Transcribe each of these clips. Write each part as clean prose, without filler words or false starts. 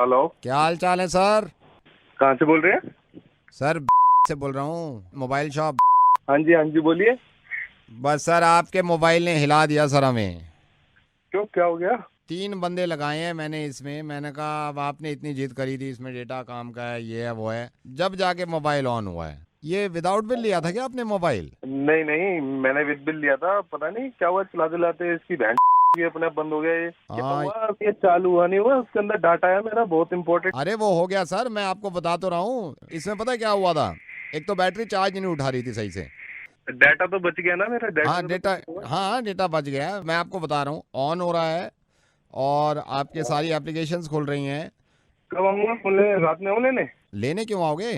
Hello. क्या हाल चाल है सर? कहाँ से बोल रहे हैं? सर से बोल रहा हूँ, मोबाइल शॉप। हाँ जी बोलिए। बस सर आपके मोबाइल ने हिला दिया सर हमें। क्यों, क्या हो गया? 3 बंदे लगाए हैं मैंने इसमें। मैंने कहा अब आपने इतनी जिद करी थी, इसमें डेटा काम का है, ये है वो है, जब जाके मोबाइल ऑन हुआ है। ये विदाउट बिल लिया था क्या आपने मोबाइल? नहीं नहीं, मैंने विद बिल लिया था। पता नहीं क्या हुआ, चलाते चलाते इसकी बैंड ये अपने आप बंद हो गया। ये क्या हाँ। हुआ? ये चालू हुआ नहीं हुआ, उसके अंदर डाटा है मेरा बहुत इंपॉर्टेंट। अरे वो हो गया सर, मैं आपको बता तो रहा हूँ। इसमें पता है क्या हुआ था? एक तो बैटरी चार्ज नहीं उठा रही थी सही से। डाटा तो बच गया ना मेरा, डाटा हाँ का तो डेटा, कुछ नहीं हुआ। हाँ डेटा बच गया है। मैं आपको बता रहा हूँ, ऑन हो रहा है और आपके सारी एप्लीकेशंस खुल रही हैं। कब आऊंगा फोन लेने? रात में आऊं लेने? लेने क्यों आओगे?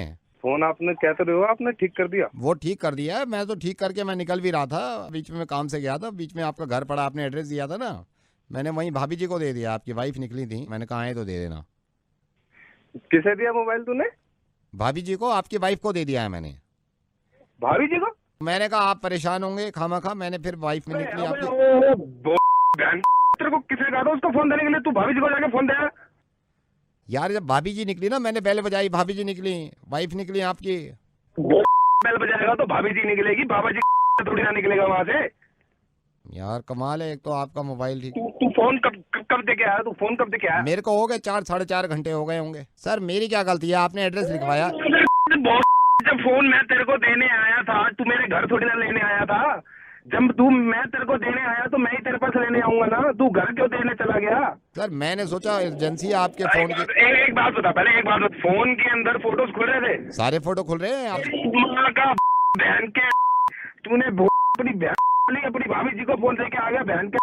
फोन आपने क्या तो रहे हो, आपने ठीक कर दिया? वो ठीक कर दिया है, मैं तो ठीक करके मैं निकल भी रहा था। बीच में मैं काम से गया था, बीच में आपका घर पड़ा, आपने एड्रेस दिया था ना, मैंने वहीं भाभी जी को दे दिया। आपकी वाइफ निकली थी, मैंने कहा है तो दे देना। किसे दिया मोबाइल तूने? भाभी भाभी जी को, आपकी वाइफ को दे दिया है मैंने। जी को? मैंने कहा आप परेशान होंगे खामा खा, मैंने फिर वाइफ में निकली अबे आपकी। तेरे को किसने कहा था उसको फोन देने के लिए? तू भाभी जी को जाके फोन दे। यार जब भाभी जी निकली ना, मैंने बेल बजाई, भाभी जी निकली, वाइफ निकली आपकी। बेल बजाएगा तो भाभी जी निकलेगी, बाबा जी थोड़ी ना निकलेगा वहां से। यार कमाल है, एक तो आपका मोबाइल ठीक। तू फोन कब दे के आया? तू फोन कब दे के आया? मेरे को हो गए 4 साढ़े 4 घंटे हो गए होंगे सर। मेरी क्या गलती है? आपने एड्रेस लिखवाया। जब फोन मैं तेरे को देने आया था, तू मेरे घर थोड़ी ना लेने आया था। जब तू मैं तेरे को देने आया तो मैं ही तेरे पास लेने आऊंगा ना। तू घर क्यों देने चला गया? सर मैंने सोचा इमरजेंसी है आपके फोन की। एक बात बता, पहले एक बात बता, फोन के अंदर फोटोज खुल रहे थे? सारे फोटो खुल रहे हैं आप। माँ का बहन के, तूने अपनी बहन अपनी भाभी जी को फोन लेके आ गया बहन के।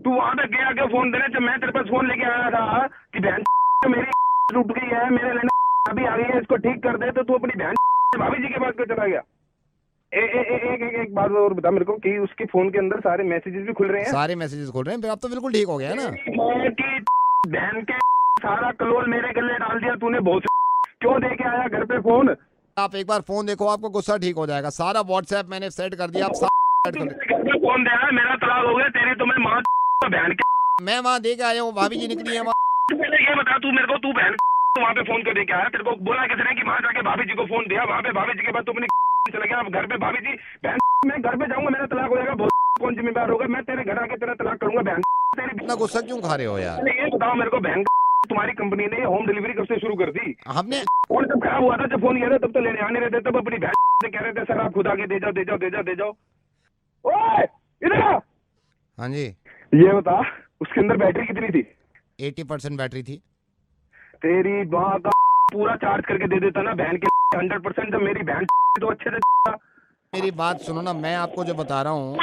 तू वहां पे गया क्या फोन देने? जब मैं तेरे पास फोन लेके आया था कि बहन मेरी टूट गई है, मेरे लेने अभी आ गई है, इसको ठीक कर दे, तो तू अपनी बहन भाभी जी के पास क्यों चला गया? एक बात और बता मेरे को कि उसके फोन के अंदर सारे मैसेजेस भी खुल रहे हैं? सारे मैसेजेस खुल रहे हैं, फिर अब तो बिल्कुल ठीक हो गया है ना। कि बहन के सारा कलोल मेरे गले डाल दिया तूने। बहुत क्यों दे के आया घर पे फोन? आप एक बार फोन देखो, आपको गुस्सा ठीक हो जाएगा। सारा व्हाट्सएप मैंने सेट कर दिया, आप सेट कर दिया। घर पे फोन दे रहा है, मेरा तलाक हो गया, तेरी तो मैं माँ बहन के। मैं वहाँ दे के आया हूँ, भाभी जी निकली है वहाँ। पहले ये बता तू मेरे को, तू बहन वहाँ पे फोन कर दे के आया? तेरे को बोला किसने कि वहाँ जाके भाभी जी को फोन दिया? वहाँ पे भाभी जी के बाद तू अपनी चला गया। अब घर पे भाभी जी बहन, मैं घर पे जाऊंगा, मेरा तलाक हो जाएगा, बहुत कौन जिम्मेदार होगा? मैं तेरे घर आके तेरा तलाक करूंगा बहन तेरी। इतना गुस्सा क्यों खा रहे हो यार? ये बताओ मेरे को बहन, तुम्हारी कंपनी ने होम डिलीवरी कब से शुरू कर दी? हमने फोन जब खराब हुआ था, जब फोन किया था तब तो लेने आने रहे थे, तब अपनी बहन से कह रहे थे सर आप खुद आके दे जाओ दे जाओ दे जाओ दे जाओ। ओए इधर आ। हाँ जी। ये बता उसके अंदर बैटरी कितनी थी? 80% बैटरी थी। तेरी माँ का पूरा चार्ज करके दे देता ना बहन के 100%। जब मेरी बहन तो अच्छे से। मेरी बात सुनो ना, मैं आपको जो बता रहा हूँ।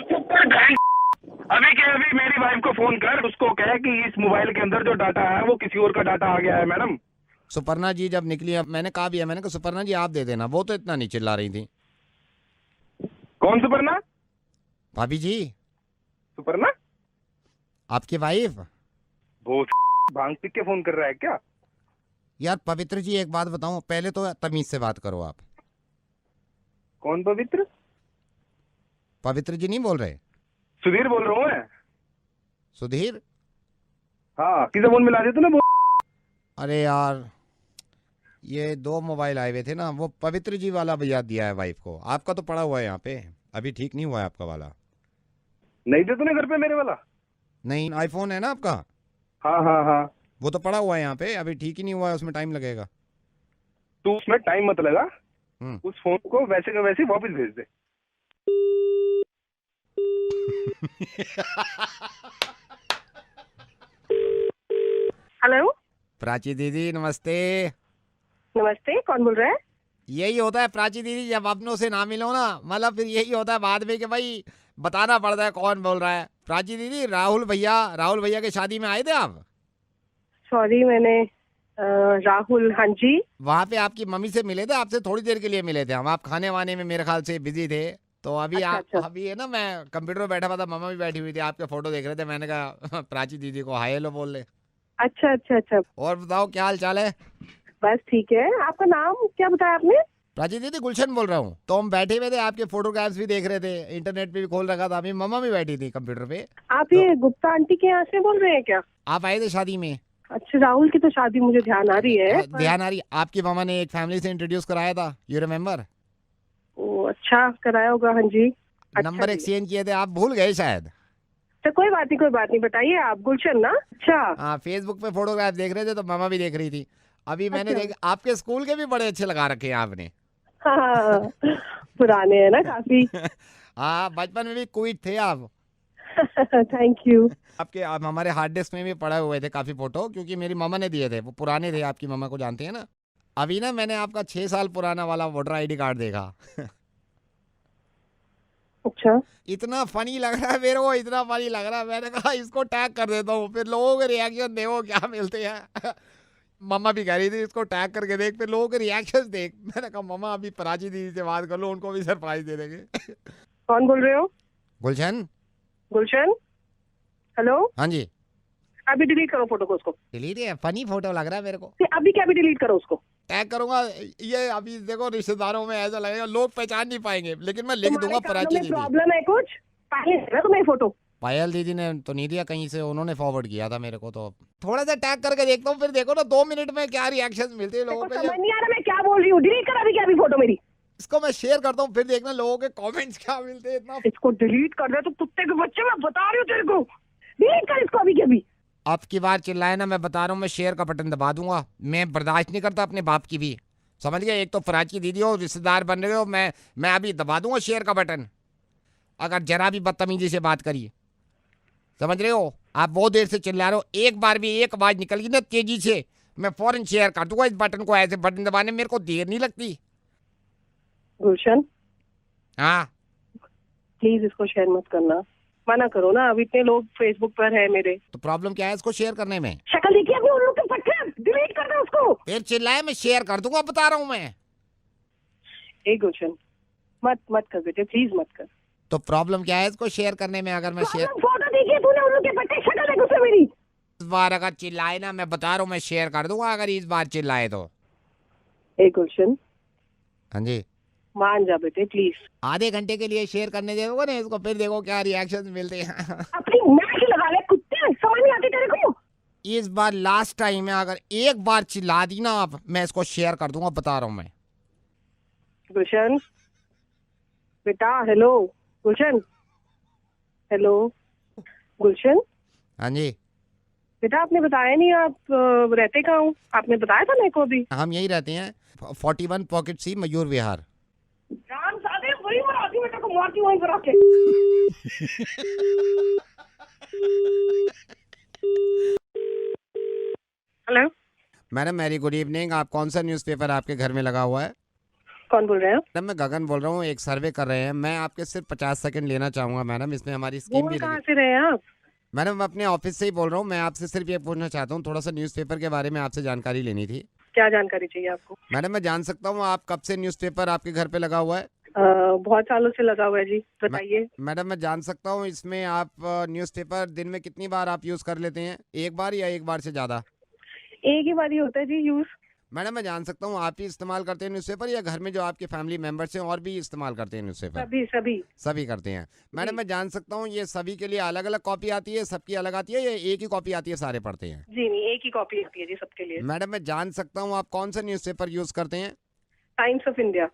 अभी के अभी मेरी वाइफ को फोन कर, उसको कह कि इस मोबाइल के अंदर जो डाटा है वो किसी और का डाटा आ गया है मैडम। सुपर्णा जी जब निकली, अब मैंने कहा भी है, मैंने कहा सुपर्णा जी आप दे देना, वो तो इतना नहीं चिल्ला रही थी। कौन सुपर्णा? भाभी जी, सुपर्णा आपकी वाइफ। वो भांग पी के फोन कर रहा है क्या? यार पवित्र जी एक बात बताऊं, पहले तो तमीज से बात करो आप। कौन पवित्र? पवित्र जी नहीं बोल रहे? सुधीर बोल रहा हूँ मैं। सुधीर? हाँ किसे फोन मिला देते ना? अरे यार ये 2 मोबाइल आए हुए थे ना, वो पवित्र जी वाला भैया दिया है वाइफ को। आपका तो पड़ा हुआ है यहाँ पे, अभी ठीक नहीं हुआ है आपका वाला। नहीं दे तूने घर पे मेरे वाला? नहीं, आईफोन है ना आपका? हाँ हाँ हाँ। वो तो पड़ा हुआ है यहाँ पे, अभी ठीक ही नहीं हुआ है, उसमें टाइम लगेगा। तू उसमें टाइम मत लगा, हम्म। उस फोन को वैसे का वैसे वापस भेज दे। हेलो। प्राची दीदी नमस्ते। नमस्ते, कौन बोल रहा है? यही होता है प्राची दीदी, जब अपनों से ना मिलो ना, मतलब फिर यही होता है बाद में कि भाई बताना पड़ता है कौन बोल रहा है। प्राची दीदी राहुल भैया के शादी में आए थे आप? सॉरी मैंने राहुल, हाँ जी। वहाँ पे आपकी मम्मी से मिले थे, आपसे थोड़ी देर के लिए मिले थे हम। आप खाने वाने में मेरे ख्याल से बिजी थे, तो अभी अच्छा, आप अच्छा। अभी है ना, मैं कंप्यूटर पे बैठा हुआ था, मम्मा भी बैठी हुई थी, आपके फोटो देख रहे थे। मैंने कहा प्राची दीदी को हाय हेलो बोल ले। अच्छा अच्छा अच्छा। और बताओ क्या हाल चाल है? बस ठीक है। आपका नाम क्या बताया आपने? प्राची दीदी गुलशन बोल रहा हूँ। तो हम बैठे हुए थे, आपके फोटोग्राफ्स भी देख रहे थे, इंटरनेट पे भी खोल रखा था, अभी मम्मा भी बैठी थी कंप्यूटर पे। आप तो ये गुप्ता आंटी के यहाँ से बोल रहे हैं क्या? आप आए थे शादी में? अच्छा, राहुल की तो शादी मुझे ध्यान आ रही है पर- ध्यान आ रही, आपकी मामा ने एक फैमिली से इंट्रोड्यूस कराया था, यू रिमेम्बर? ओ अच्छा, कराया होगा। हाँ जी। अच्छा नंबर जी। एक्सचेंज किए थे, आप भूल गए शायद। तो कोई बात नहीं, कोई बात नहीं, बताइए आप। गुलशन ना? अच्छा। हाँ, फेसबुक पे फोटोग्राफ देख रहे थे तो मामा भी देख रही थी। अभी मैंने अच्छा। देख, आपके स्कूल के भी बड़े अच्छे लगा रखे हैं आपने। हाँ, पुराने हैं ना काफी। हाँ, बचपन में भी क्विट थे आप। Thank you. आपके आप हमारे हार्ड डिस्क में भी पड़े हुए थे काफी फोटो, क्योंकि मेरी मामा ने दिए थे, वो पुराने थे, आपकी मामा को जानते हैं ना। अभी ना मैंने आपका 6 साल पुराना वाला वोटर आईडी कार्ड देखा। अच्छा। इतना फनी लग रहा है मेरे को, इतना फनी लग रहा है, मैंने कहा इसको टैग कर देता हूँ, फिर लोगों के रिएक्शन देखो क्या मिलते हैं। मम्मा भी कह रही थी इसको टैग करके देख, फिर लोगों के रिएक्शन देख। मैंने कहा मम्मा अभी प्राची दीदी से बात कर लो, उनको भी सरप्राइज दे देंगे। कौन बोल रहे हो? गुलशन। गुलशन? हेलो? हाँ जी। अभी डिलीट करो फोटो को, उसको। डिलीट है, फनी फोटो लग रहा है मेरे को। अभी क्या, अभी डिलीट करो उसको। टैग करूंगा ये, अभी देखो रिश्तेदारों में ऐसा लगेगा लोग पहचान नहीं पाएंगे, लेकिन मैं लिख दूंगा तुम्हारे प्राची कानों में दीदी। प्रॉब्लम है कुछ? पहले है ना तुम्हें फोटो? पायल दीदी ने तो नहीं दिया कहीं से, उन्होंने फॉरवर्ड किया था मेरे को, तो थोड़ा सा टैग करके देखता हूँ, फिर देखो ना 2 मिनट में क्या रिएक्शन मिलते हैं लोगों देखो, के। समझ नहीं आ रहा मैं क्या बोल रही हूँ। डिलीट कर अभी क्या, अभी फोटो मेरी। इसको मैं शेयर करता हूँ, फिर देखना लोगों के कमेंट्स क्या मिलते हैं। इतना इसको डिलीट कर दे तो कुत्ते के बच्चे, मैं बता रही हूँ तेरे को। डिलीट कर इसको अभी के अभी। अब की बार चिल्लाए ना, मैं बता रहा हूँ, मैं शेयर का बटन दबा दूंगा। मैं बर्दाश्त नहीं करता अपने बाप की भी, समझ गए? एक तो प्राची दीदी हो, रिश्तेदार बन रहे हो, मैं अभी दबा दूंगा शेयर का बटन अगर जरा भी बदतमीजी से बात करिए, समझ रहे हो? आप बहुत देर से चिल्ला रहे हो, एक बार भी एक आवाज निकल गई ना तेजी से, मैं फौरन शेयर कर दूंगा इस बटन को। ऐसे बटन दबाने में मेरे को देर नहीं लगती। गुलशन, हाँ, प्लीज इसको शेयर मत करना। मना करो ना, अब इतने लोग फेसबुक पर है मेरे। तो प्रॉब्लम क्या है इसको शेयर करने में? शक्ल देखिए अपनी उल्लू के पट्टे। डिलीट कर दो उसको। फिर चिल्लाए, मैं शेयर कर दूंगा, बता रहा हूँ मैं। ए गुलशन, मत मत कर बेटे, प्लीज मत कर। तो प्रॉब्लम क्या है इसको शेयर करने में? अगर मैं शेयर फोटो देखिए तूने, उल्लू के पट्टे। शक्ल देख उससे मेरी। इस बार अगर चिल्लाए ना, मैं बता रहा हूँ मैं शेयर कर दूंगा अगर इस बार चिल्लाए तो। ए गुलशन, हाँ जी। मान जा बेटे प्लीज। आधे घंटे के लिए शेयर करने देगा ना इसको, फिर देखो क्या रिएक्शन मिलते हैं। अपनी नाक लगा ले कुत्ते, समझ नहीं आती तेरे को? इस बार लास्ट टाइम है, अगर एक बार चिल्ला दी ना आप, मैं इसको शेयर कर दूंगा, बता रहा हूँ मैं। गुलशन बेटा, हेलो गुलशन, हेलो गुलशन। हाँ जी। बेटा आपने बताया नहीं, आप रहते कहाँ हो? आपने बताया था मेरे को अभी। हम यही रहते हैं, 41 पॉकेट सी, मयूर विहार। राम सादे, वही मराठी बेटा को मारती वहीं पर आके। हेलो मैडम मेरी गुड इवनिंग। आप कौन सा न्यूज़पेपर आपके घर में लगा हुआ है? कौन बोल रहे हैं? मैडम मैं गगन बोल रहा हूँ, एक सर्वे कर रहे हैं, मैं आपके सिर्फ 50 सेकंड लेना चाहूँगा मैडम, इसमें हमारी स्कीम बोल भी कहाँ लगी। से रहे हैं आप? मैडम मैं अपने ऑफिस से ही बोल रहा हूँ, मैं आपसे सिर्फ ये पूछना चाहता हूँ, थोड़ा सा न्यूज़पेपर के बारे में आपसे जानकारी लेनी थी। क्या जानकारी चाहिए आपको? मैडम मैं जान सकता हूँ आप कब से न्यूज़पेपर आपके घर पे लगा हुआ है? बहुत सालों से लगा हुआ है जी, बताइए। मैडम मैं जान सकता हूँ इसमें आप न्यूज़पेपर दिन में कितनी बार आप यूज़ कर लेते हैं? एक बार या एक बार से ज़्यादा? एक ही बार ही होता है जी यूज। मैडम मैं जान सकता हूँ आप ही इस्तेमाल करते हैं न्यूज़पेपर, या घर में जो आपके फैमिली मेंबर्स हैं और भी इस्तेमाल करते हैं न्यूज़पेपर? सभी सभी सभी करते हैं। मैडम मैं जान सकता हूँ ये सभी के लिए अलग अलग कॉपी आती है, सबकी अलग आती है, या एक ही कॉपी आती है, सारे पढ़ते हैं? जी नहीं, एक ही कॉपी आती है जी सबके लिए। मैडम मैं जान सकता हूँ आप कौन सा न्यूज़पेपर यूज़ करते हैं? Times of India.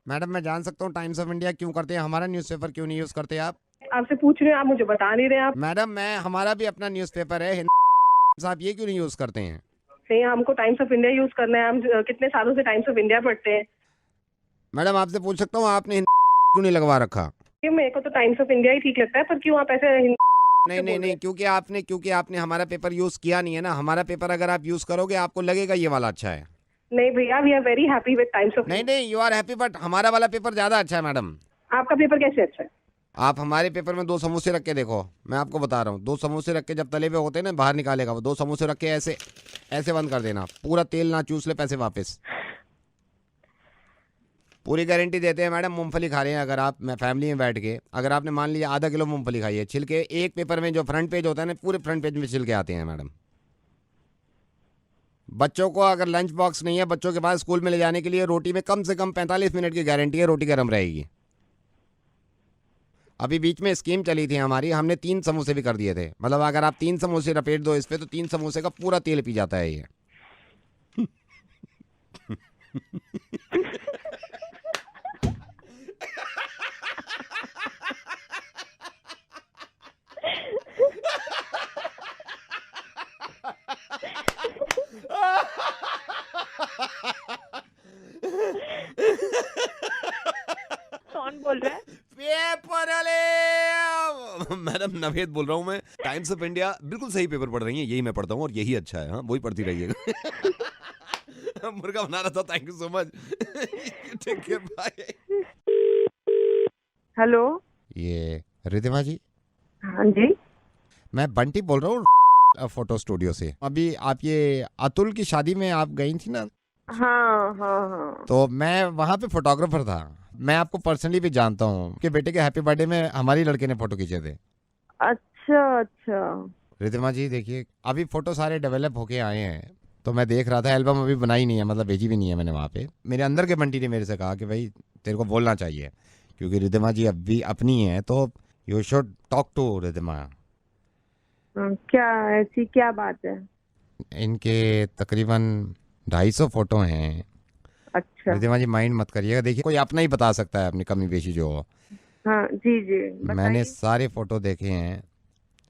मैडम मैं जान सकता हूँ टाइम्स ऑफ इंडिया क्यों करते हैं, हमारा न्यूज़पेपर क्यों नहीं यूज़ करते आप? आपसे पूछ रहे हैं, आप मुझे बता नहीं रहे आप। मैडम मैं हमारा भी अपना न्यूज़पेपर है, आप ये क्यों नहीं यूज़ करते हैं? नहीं, हमको टाइम्स ऑफ इंडिया यूज करना है। हम कितने सालों से टाइम्स ऑफ इंडिया पढ़ते हैं। मैडम आपसे पूछ सकता हूँ आपने क्यों नहीं लगवा रखा? क्यों, मेरे को तो टाइम्स ऑफ इंडिया ही ठीक लगता है, पर क्यों आप ऐसे नहीं, क्योंकि आपने हमारा पेपर यूज़ किया नहीं है ना। हमारा पेपर अगर आप यूज़ करोगे आपको लगेगा ये वाला अच्छा है। नहीं भैया, we are very happy with times of. नहीं, यू आर हैप्पी, बट हमारा वाला पेपर ज़्यादा अच्छा है मैडम। आपका पेपर कैसे अच्छा है? आप हमारे पेपर में 2 समोसे रख के देखो, मैं आपको बता रहा हूँ, 2 समोसे रख के जब तले पे होते हैं ना, बाहर निकालेगा वो, 2 समोसे रख के ऐसे ऐसे बंद कर देना, पूरा तेल ना चूस ले, पैसे वापस। पूरी गारंटी देते हैं मैडम। मूंगफली खा रहे हैं अगर आप, मैं फैमिली में बैठ के, अगर आपने मान लिया आधा किलो मूंगफली खाई है, छिलके एक पेपर में जो फ्रंट पेज होता है ना, पूरे फ्रंट पेज में छिलके आते हैं मैडम। बच्चों को अगर लंच बॉक्स नहीं है बच्चों के पास स्कूल में ले जाने के लिए, रोटी में कम से कम 45 मिनट की गारंटी है, रोटी गर्म रहेगी। अभी बीच में स्कीम चली थी हमारी, हमने 3 समोसे भी कर दिए थे। मतलब अगर आप 3 समोसे लपेट दो इस पे तो 3 समोसे का पूरा तेल पी जाता है ये। कौन बोल रहा है? पेपर वाले मैडम नवेद बोल रहा हूँ मैं, टाइम्स ऑफ इंडिया। बिल्कुल सही पेपर पढ़ रही हैं, यही मैं पढ़ता हूँ और यही अच्छा है। हाँ, वही पढ़ती रहिएगा। मुर्गा बना रहा था। Thank you so much. Take care, bye. Hello. ये रिधिमा जी, हाँ जी। मैं बंटी बोल रहा हूँ फोटो स्टूडियो से। अभी आप ये अतुल की शादी में आप गई थी ना, हाँ हाँ हाँ। तो मैं वहाँ पे फोटोग्राफर था। मैं आपको पर्सनली भी जानता हूँ कि बेटे के हैप्पी बर्थडे में हमारी लड़के ने फोटो खींचे थे। अच्छा अच्छा। रिधिमा जी देखिए, अभी फोटो सारे डेवलप होके आए हैं, तो मैं देख रहा था। एल्बम अभी बनाई नहीं है, मतलब भेजी भी नहीं है मैंने वहाँ पे। मेरे अंदर के बंटी ने मेरे से कहा कि भाई तेरे को बोलना चाहिए, क्योंकि रिधिमा जी अभी अपनी है, तो you should talk to Ridhima. क्या ऐसी क्या बात है? इनके तकरीबन 250 फोटो हैं। अच्छा। रिधिमा जी माइंड मत करिएगा, देखिए कोई अपना ही बता सकता है अपनी कमी पेशी जो हो। हाँ जी जी, मैंने बताइए। सारे फोटो देखे हैं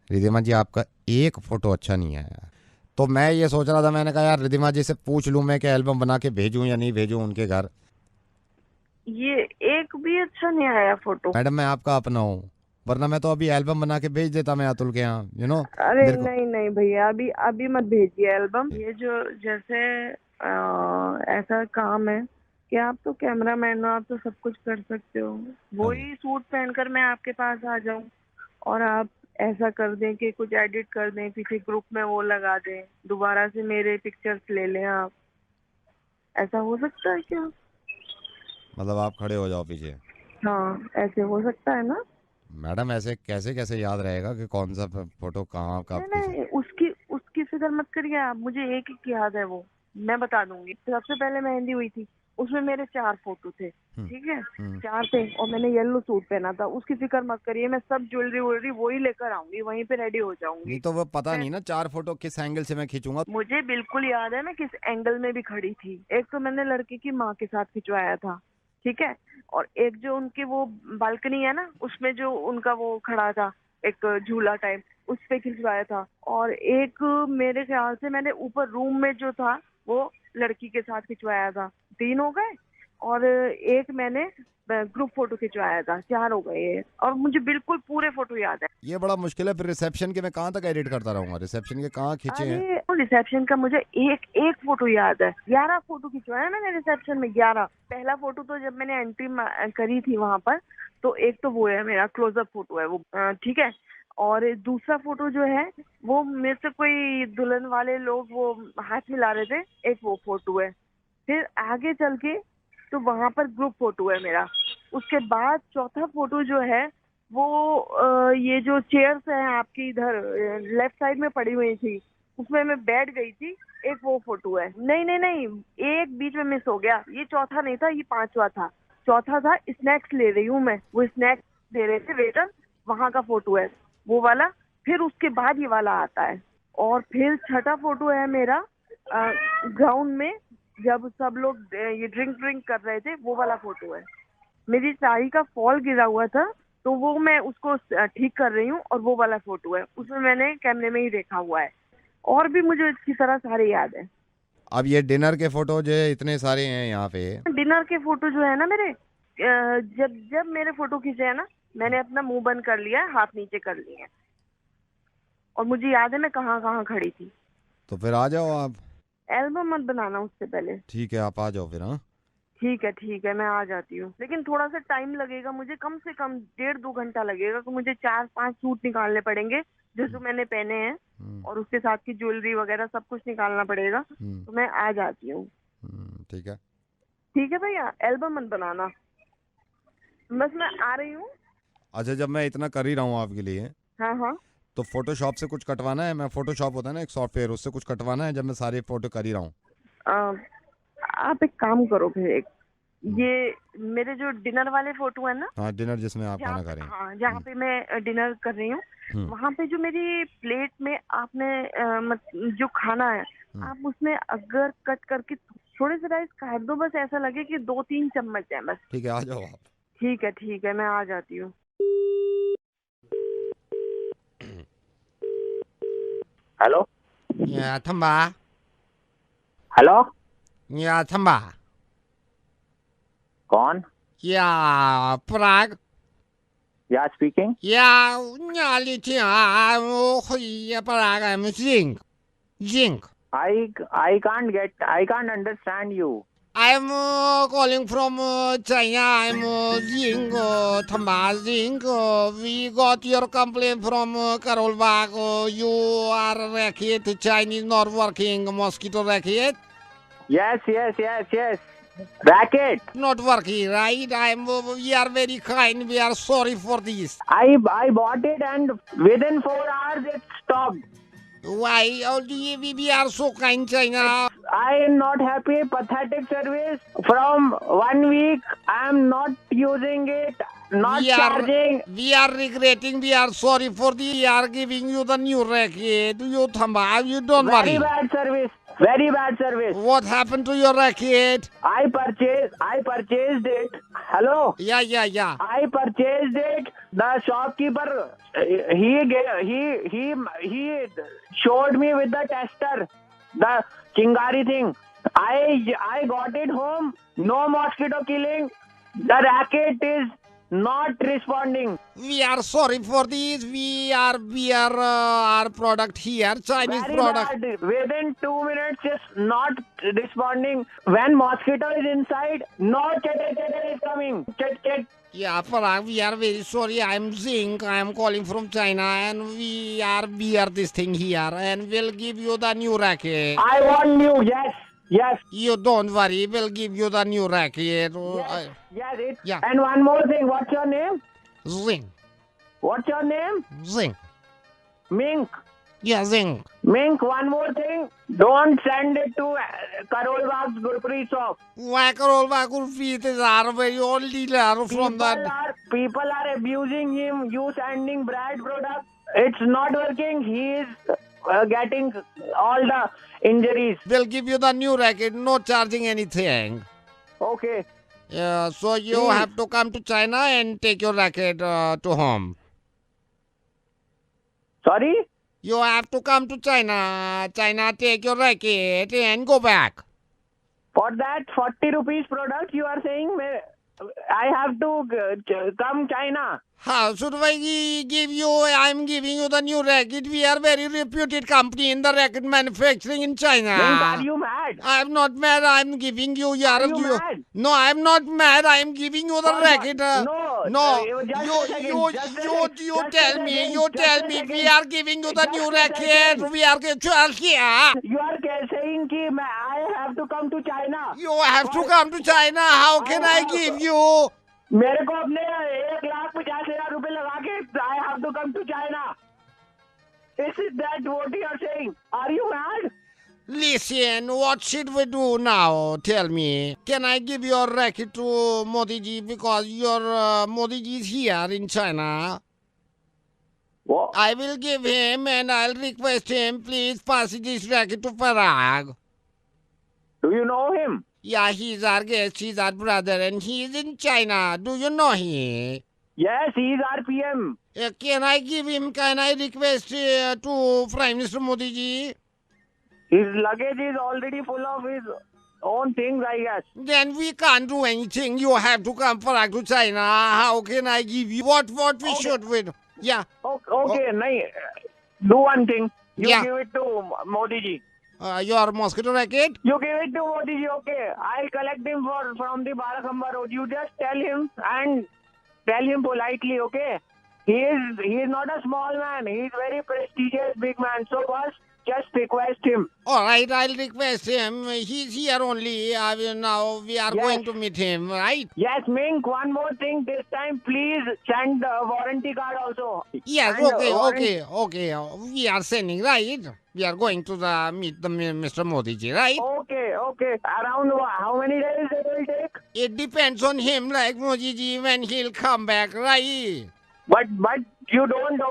रिधिमा जी, आपका एक फोटो अच्छा नहीं आया। तो मैं ये सोच रहा था, मैंने कहा यार रिधिमा जी से पूछ लूं मैं कि एल्बम बना के भेजूं या नहीं भेजूं उनके घर। ये एक भी अच्छा नहीं आया फोटो। मैडम मैं आपका अपना हूँ, वरना मैं तो अभी एल्बम बना के भेज देता मैं अतुल के यहाँ, अरे मेरे को। नहीं नहीं भैया, अभी अभी मत भेजिए एल्बम। ये जो जैसे ऐसा काम है कि आप तो कैमरामैन हो, आप तो सब कुछ कर सकते हो। वही सूट पहनकर मैं आपके पास आ जाऊं और आप ऐसा कर दें कि कुछ एडिट कर दें, पीछे ग्रुप में वो लगा दें, दोबारा से मेरे पिक्चर्स ले लें आप। ऐसा हो सकता है क्या? मतलब आप खड़े हो जाओ पीछे। हाँ, ऐसे हो सकता है ना? मैडम ऐसे कैसे कैसे याद रहेगा कि कौन सा फोटो कहाँ कब नहीं किस। नहीं, उसकी उसकी फिक्र मत करिए आप, मुझे एक एक याद है, वो मैं बता दूंगी। सबसे पहले मेहंदी हुई थी, उसमें मेरे 4 फोटो थे, हम्म, ठीक है? हम्म। 4 थे और मैंने येलो सूट पहना था। उसकी फिक्र मत करिए, मैं सब ज्वेलरी वोलरी वही लेकर आऊंगी, वहीं पे रेडी हो नहीं जाऊंगी तो वो पता मैं। नहीं ना 4 फोटो किस एंगल से मैं खींचूंगा। मुझे बिल्कुल याद है मैं किस एंगल में भी खड़ी थी। एक तो मैंने लड़के की माँ के साथ खिंचवाया था, ठीक है? और एक जो उनकी वो बालकनी है ना, उसमें जो उनका वो खड़ा था, एक झूला टाइप, उस पे खिंचवाया था। और एक मेरे ख्याल से मैंने ऊपर रूम में जो था वो लड़की के साथ खिंचवाया था। 3 हो गए। और एक मैंने ग्रुप फोटो खिंचवाया था। 4 हो गए ये, और मुझे बिल्कुल पूरे फोटो याद है। ये बड़ा मुश्किल है, फिर रिसेप्शन के मैं कहाँ तक एडिट करता रहूंगा, रिसेप्शन के कहाँ खींचे हैं। अरे रिसेप्शन का मुझे एक एक फोटो याद है। 11 फोटो खिंचवाया मैंने रिसेप्शन में, 11। पहला फोटो तो जब मैंने एंट्री करी थी वहां पर, तो एक तो वो है मेरा क्लोजअप फोटो है वो, ठीक है? और दूसरा फोटो जो है वो मेरे से कोई दुल्हन वाले लोग वो हाथ मिला रहे थे, एक वो फोटो है। फिर आगे चल के तो वहां पर ग्रुप फोटो है मेरा। उसके बाद चौथा फोटो जो है वो ये जो चेयर्स हैं आपकी इधर लेफ्ट साइड में पड़ी हुई थी, उसमें मैं बैठ गई थी, एक वो फोटो है। नहीं नहीं नहीं, एक बीच में मिस हो गया, ये चौथा नहीं था, ये 5वां था। चौथा था स्नैक्स ले रही हूँ मैं, वो स्नैक्स दे रहे थे वेटर, वहां का फोटो है वो वाला। फिर उसके बाद ये वाला आता है। और फिर छठा फोटो है मेरा ग्राउंड में, जब सब लोग ये ड्रिंक ड्रिंक कर रहे थे, वो वाला फोटो है। मेरी साड़ी का फॉल गिरा हुआ था, तो वो मैं उसको ठीक कर रही हूँ, और वो वाला फोटो है, उसमें मैंने कैमरे में ही देखा हुआ है। और भी मुझे अच्छी तरह सारे याद है। अब ये डिनर के फोटो जो है इतने सारे हैं यहाँ पे। डिनर के फोटो जो है ना मेरे, जब जब मेरे फोटो खींचे हैं ना, मैंने अपना मुंह बंद कर लिया है, हाथ नीचे कर लिए हैं, और मुझे याद है मैं कहाँ कहाँ खड़ी थी। तो फिर आ जाओ आप। एल्बम मत बनाना उससे पहले। ठीक है, आप आ जाओ फिर। हाँ, ठीक है, मैं आ जाती हूँ, लेकिन थोड़ा सा टाइम लगेगा मुझे, कम से कम 1.5-2 घंटा लगेगा, तो मुझे 4-5 सूट निकालने पड़ेंगे जो जो मैंने पहने हैं, और उसके साथ की ज्वेलरी वगैरह सब कुछ निकालना पड़ेगा। तो मैं आ जाती हूँ। ठीक है। ठीक है भैया, एल्बम मत बनाना, बस मैं आ रही हूँ। अच्छा, जब मैं इतना कर ही रहा हूँ आपके लिए, हाँ हाँ। तो फोटोशॉप से कुछ कटवाना है? मैं फोटोशॉप होता है ना एक सॉफ्टवेयर, उससे कुछ कटवाना है जब मैं सारे फोटो कर ही रहा हूँ। आप एक काम करो फिर, एक ये मेरे जो डिनर वाले फोटो है ना, हाँ, डिनर जिसमें आप खाना खा रहे हैं। हाँ, जहाँ पे मैं डिनर कर रही हूँ, वहाँ पे जो मेरी प्लेट में आपने जो खाना है, आप उसमें अगर कट करके थोड़े से राइस काट दो, बस ऐसा लगे कि 2-3 चम्मच है बस। ठीक है, आ जाओ आप। ठीक है, मैं आ जाती हूँ। हेलो या थम्बा, हेलो या थम्बा, कौन? या पराग, या स्पीकिंग। या लिटिया, या पराग, I'm Zink. I can't understand you. I'm calling from China. I'm Zing, Thamba Zing. We got your complaint from Carol Bag. You are racket, Chinese not working, mosquito racket. Yes. Racket. Not working, right? We are very kind. We are sorry for this. I bought it and within 4 hours it stopped. Why? We are so kind, China. I am not happy. Pathetic service. From 1 week I am not using it. Not charging. We are regretting. We are sorry for the. We are giving you the new racket. You Thamba, you don't worry. Very bad service. What happened to your racket? I purchased it. Hello. Yeah. I purchased it. The shopkeeper, he showed me with the tester, the Chingari thing. I got it home. No mosquito killing. The racket is not responding. We are sorry for this. We are our product here, Chinese Very product. bad. Within 2 minutes, it's not responding. When mosquito is inside, no chatter is coming. Chat. Yeah, Parag, we are very sorry. I'm Zing. I'm calling from China, and we are this thing here, and we'll give you the new racket. I want new. Yes. You don't worry. We'll give you the new racket. Yes. Yeah. And one more thing. What's your name? Zing. What's your name? Zing. Mink. Yeah, Zing. Mink, one more thing. Don't send it to Karol Bagh's Gurpreet shop. Why Karol Bagul feet is our very old dealer from that. People are abusing him. You sending Brad product. It's not working. He is getting all the injuries. We'll give you the new racket, no charging anything. Okay. Yeah, so you have to come to China and take your racket to home. Sorry? You have to come to China. China, take your racket and go back. For that 40 rupees product, you are saying I have to come China. How should I give you? I'm giving you the new racket. We are very reputed company in the racket manufacturing in China. Are you mad? I'm not mad. I'm giving you. Are you mad? No, I'm not mad. I'm giving you the racket. No. You tell me. You tell me. We are giving you the new racket. We are here. You are saying that I have to come to China. You have to come to China. How can I give you? मेरे को अपने 1,50,000 रुपए लगा के I have to come to China. Is it that what you are saying? Are you mad? Listen, what should we do now? Tell me. Can I give your racket to Modi ji because your Modi ji is here in China? What? I will give him and I'll request him, please pass this racket to Parag. Do you know him? Yeah, he's our guest, he's our brother, and he's in China. Do you know him? Yes, he is our PM. Can I request to Prime Minister Modi ji? His luggage is already full of his own things, I guess. Then we can't do anything. You have to come Parag to China. How can I give you? What we should do? Yeah. Okay, nahi. Do one thing. You give it to Modi ji. Your mosquito racket? You give it to Modi ji, okay. I'll collect him from the Barakhamba road. You just tell him and tell him politely, okay? He is not a small man. He is very prestigious big man. So first, just request him. All right, I'll request him. He's here only. Now we are going to meet him, right? Yes, Mink, one more thing. This time, please send a warranty card also. Yes, And okay. We are sending, right? We are going to meet the Mr. Modi ji, right? Okay. Around how many days it will take? It depends on him, like Modi ji, when he'll come back, right? But you don't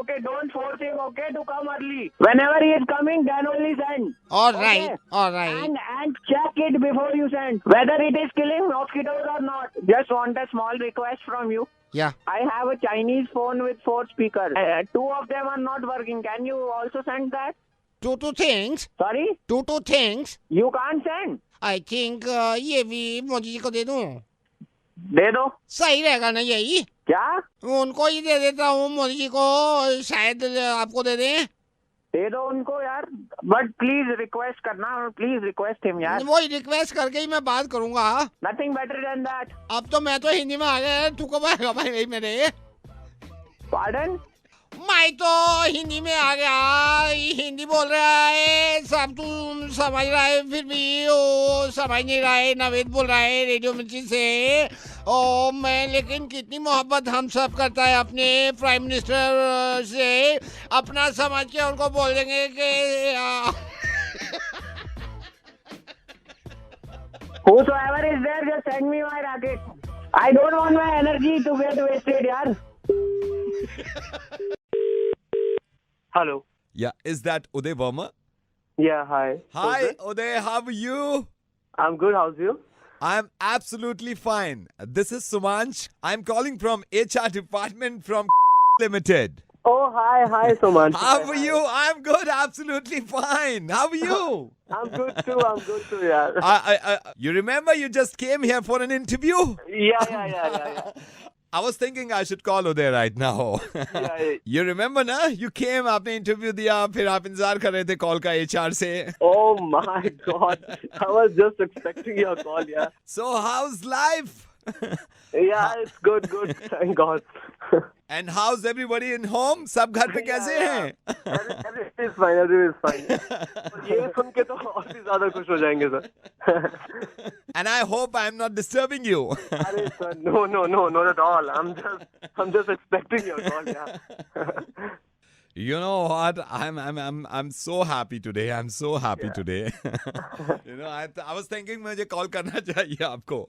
force him, okay, to come early. Whenever he is coming, then only send. All right, Okay. all right. And check it before you send. Whether it is killing mosquitoes or not. Just want a small request from you. Yeah. I have a Chinese phone with 4 speakers. 2 of them are not working. Can you also send that? Two things. Sorry? Two things. You can't send. I think ये भी मोदी जी को दे दूं. दे दो. सही रहेगा ना यही? क्या? उनको ही दे देता हूँ मोदी जी को, शायद आपको दे दें. दे दो उनको यार. बट प्लीज रिक्वेस्ट करना. प्लीज रिक्वेस्ट हिम यार. वही रिक्वेस्ट करके ही मैं बात करूंगा. Nothing better than that. अब तो मैं तो हिंदी में आ गया, तू कब आएगा भाई मेरे? पार्डन? मैं तो हिंदी में आ गया, हिंदी बोल रहा है, सब तू समझ रहा है, फिर भी वो समझ नहीं रहा है. नवेद बोल रहा है रेडियो मिर्ची से. ओ मैं, लेकिन कितनी मोहब्बत हम सब करता है अपने प्राइम मिनिस्टर से. अपना समझ के उनको बोल देंगे कि Whosoever is there, just send me my racket. I don't want my energy to get wasted, yaar. Hello. Yeah, is that Uday Verma? Yeah, hi. Hi, Who's it? Uday, how are you? I'm good. How's you? I'm absolutely fine. This is Sumanch. I'm calling from HR department from Limited. Oh, hi, Suman. How are you? I'm good, absolutely fine. How are you? I'm good too, yeah. You remember you just came here for an interview? Yeah. I was thinking I should call Uday right now. Yeah. You remember ना? You came, आपने interview दिया, फिर आप इंतजार कर रहे थे call का HR से. Oh my God. I was just expecting your call, yeah. So how's life? Yeah, it's good. Thank God. And how's everybody in home? सब घर पे कैसे हैं? Everything is fine. ये सुन के तो और भी ज्यादा खुश हो जाएंगे sir. And I hope I'm not disturbing you. अरे sir, no, not at all. I'm just expecting your call, yeah. You know what? I'm so happy today. I'm so happy today. You know, I was thinking मुझे call करना चाहिए आपको.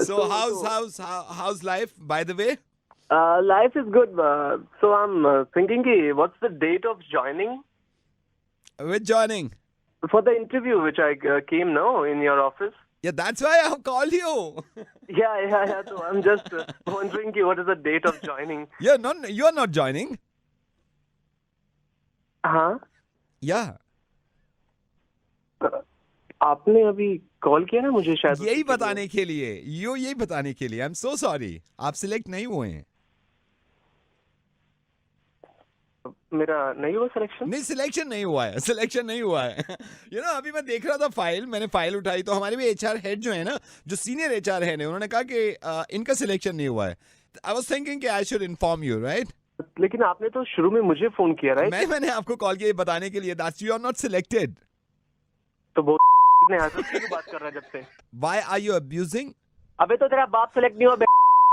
So how's life? By the way. Life is good. So I'm thinking, what's the date of joining? With joining. For the interview which I came now in your office. Yeah, that's why I called you. Yeah. So I'm just wondering, what is the date of joining? You're not joining. हाँ. Yeah. आपने अभी call किया ना मुझे शायद. यही बताने के लिए. I'm so sorry. आप सिलेक्ट नहीं हुए हैं. मेरा नहीं हुआ सिलेक्शन. नहीं, सिलेक्शन नहीं हुआ है. You know, अभी मैं देख रहा था फाइल, मैंने फाइल उठाई तो हमारे भी HR हेड जो है ना, जो सीनियर HR है, उन्होंने कहा कि इनका सिलेक्शन नहीं हुआ है. I was thinking कि I should inform you, right? लेकिन आपने तो शुरू में मुझे फोन किया, राइट? मैंने आपको कॉल किया बताने के लिए that you are not selected. तो वो ने आकर क्यों बात कर रहा है जब से? Why are you abusing? अबे तो तेरा बाप सेलेक्ट नहीं हुआ,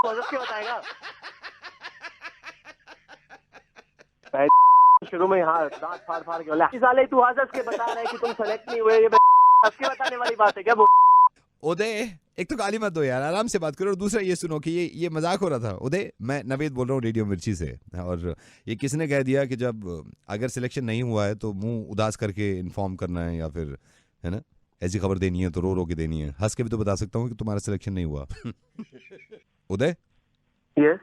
पॉजिटिव क्यों बताएगा? शुरू में हाँ दांत फाड़ के बोला, साले तू हंस के बता रहा है कि तुम सेलेक्ट नहीं हुए, ये हंस के बताने वाली बात है क्या? उदय, एक तो गाली मत दो यार, आराम से बात करो. और दूसरा ये सुनो कि ये मजाक हो रहा था. उदय, मैं नवेद बोल रहा हूँ रेडियो मिर्ची से. और ये किसने कह दिया कि जब अगर सिलेक्शन नहीं हुआ है तो मुंह उदास करके इन्फॉर्म करना है, या फिर है ना ऐसी खबर देनी है तो रो के देनी है. हंस के भी तो बता सकता हूँ कि तुम्हारा सिलेक्शन नहीं हुआ. उदय, यस,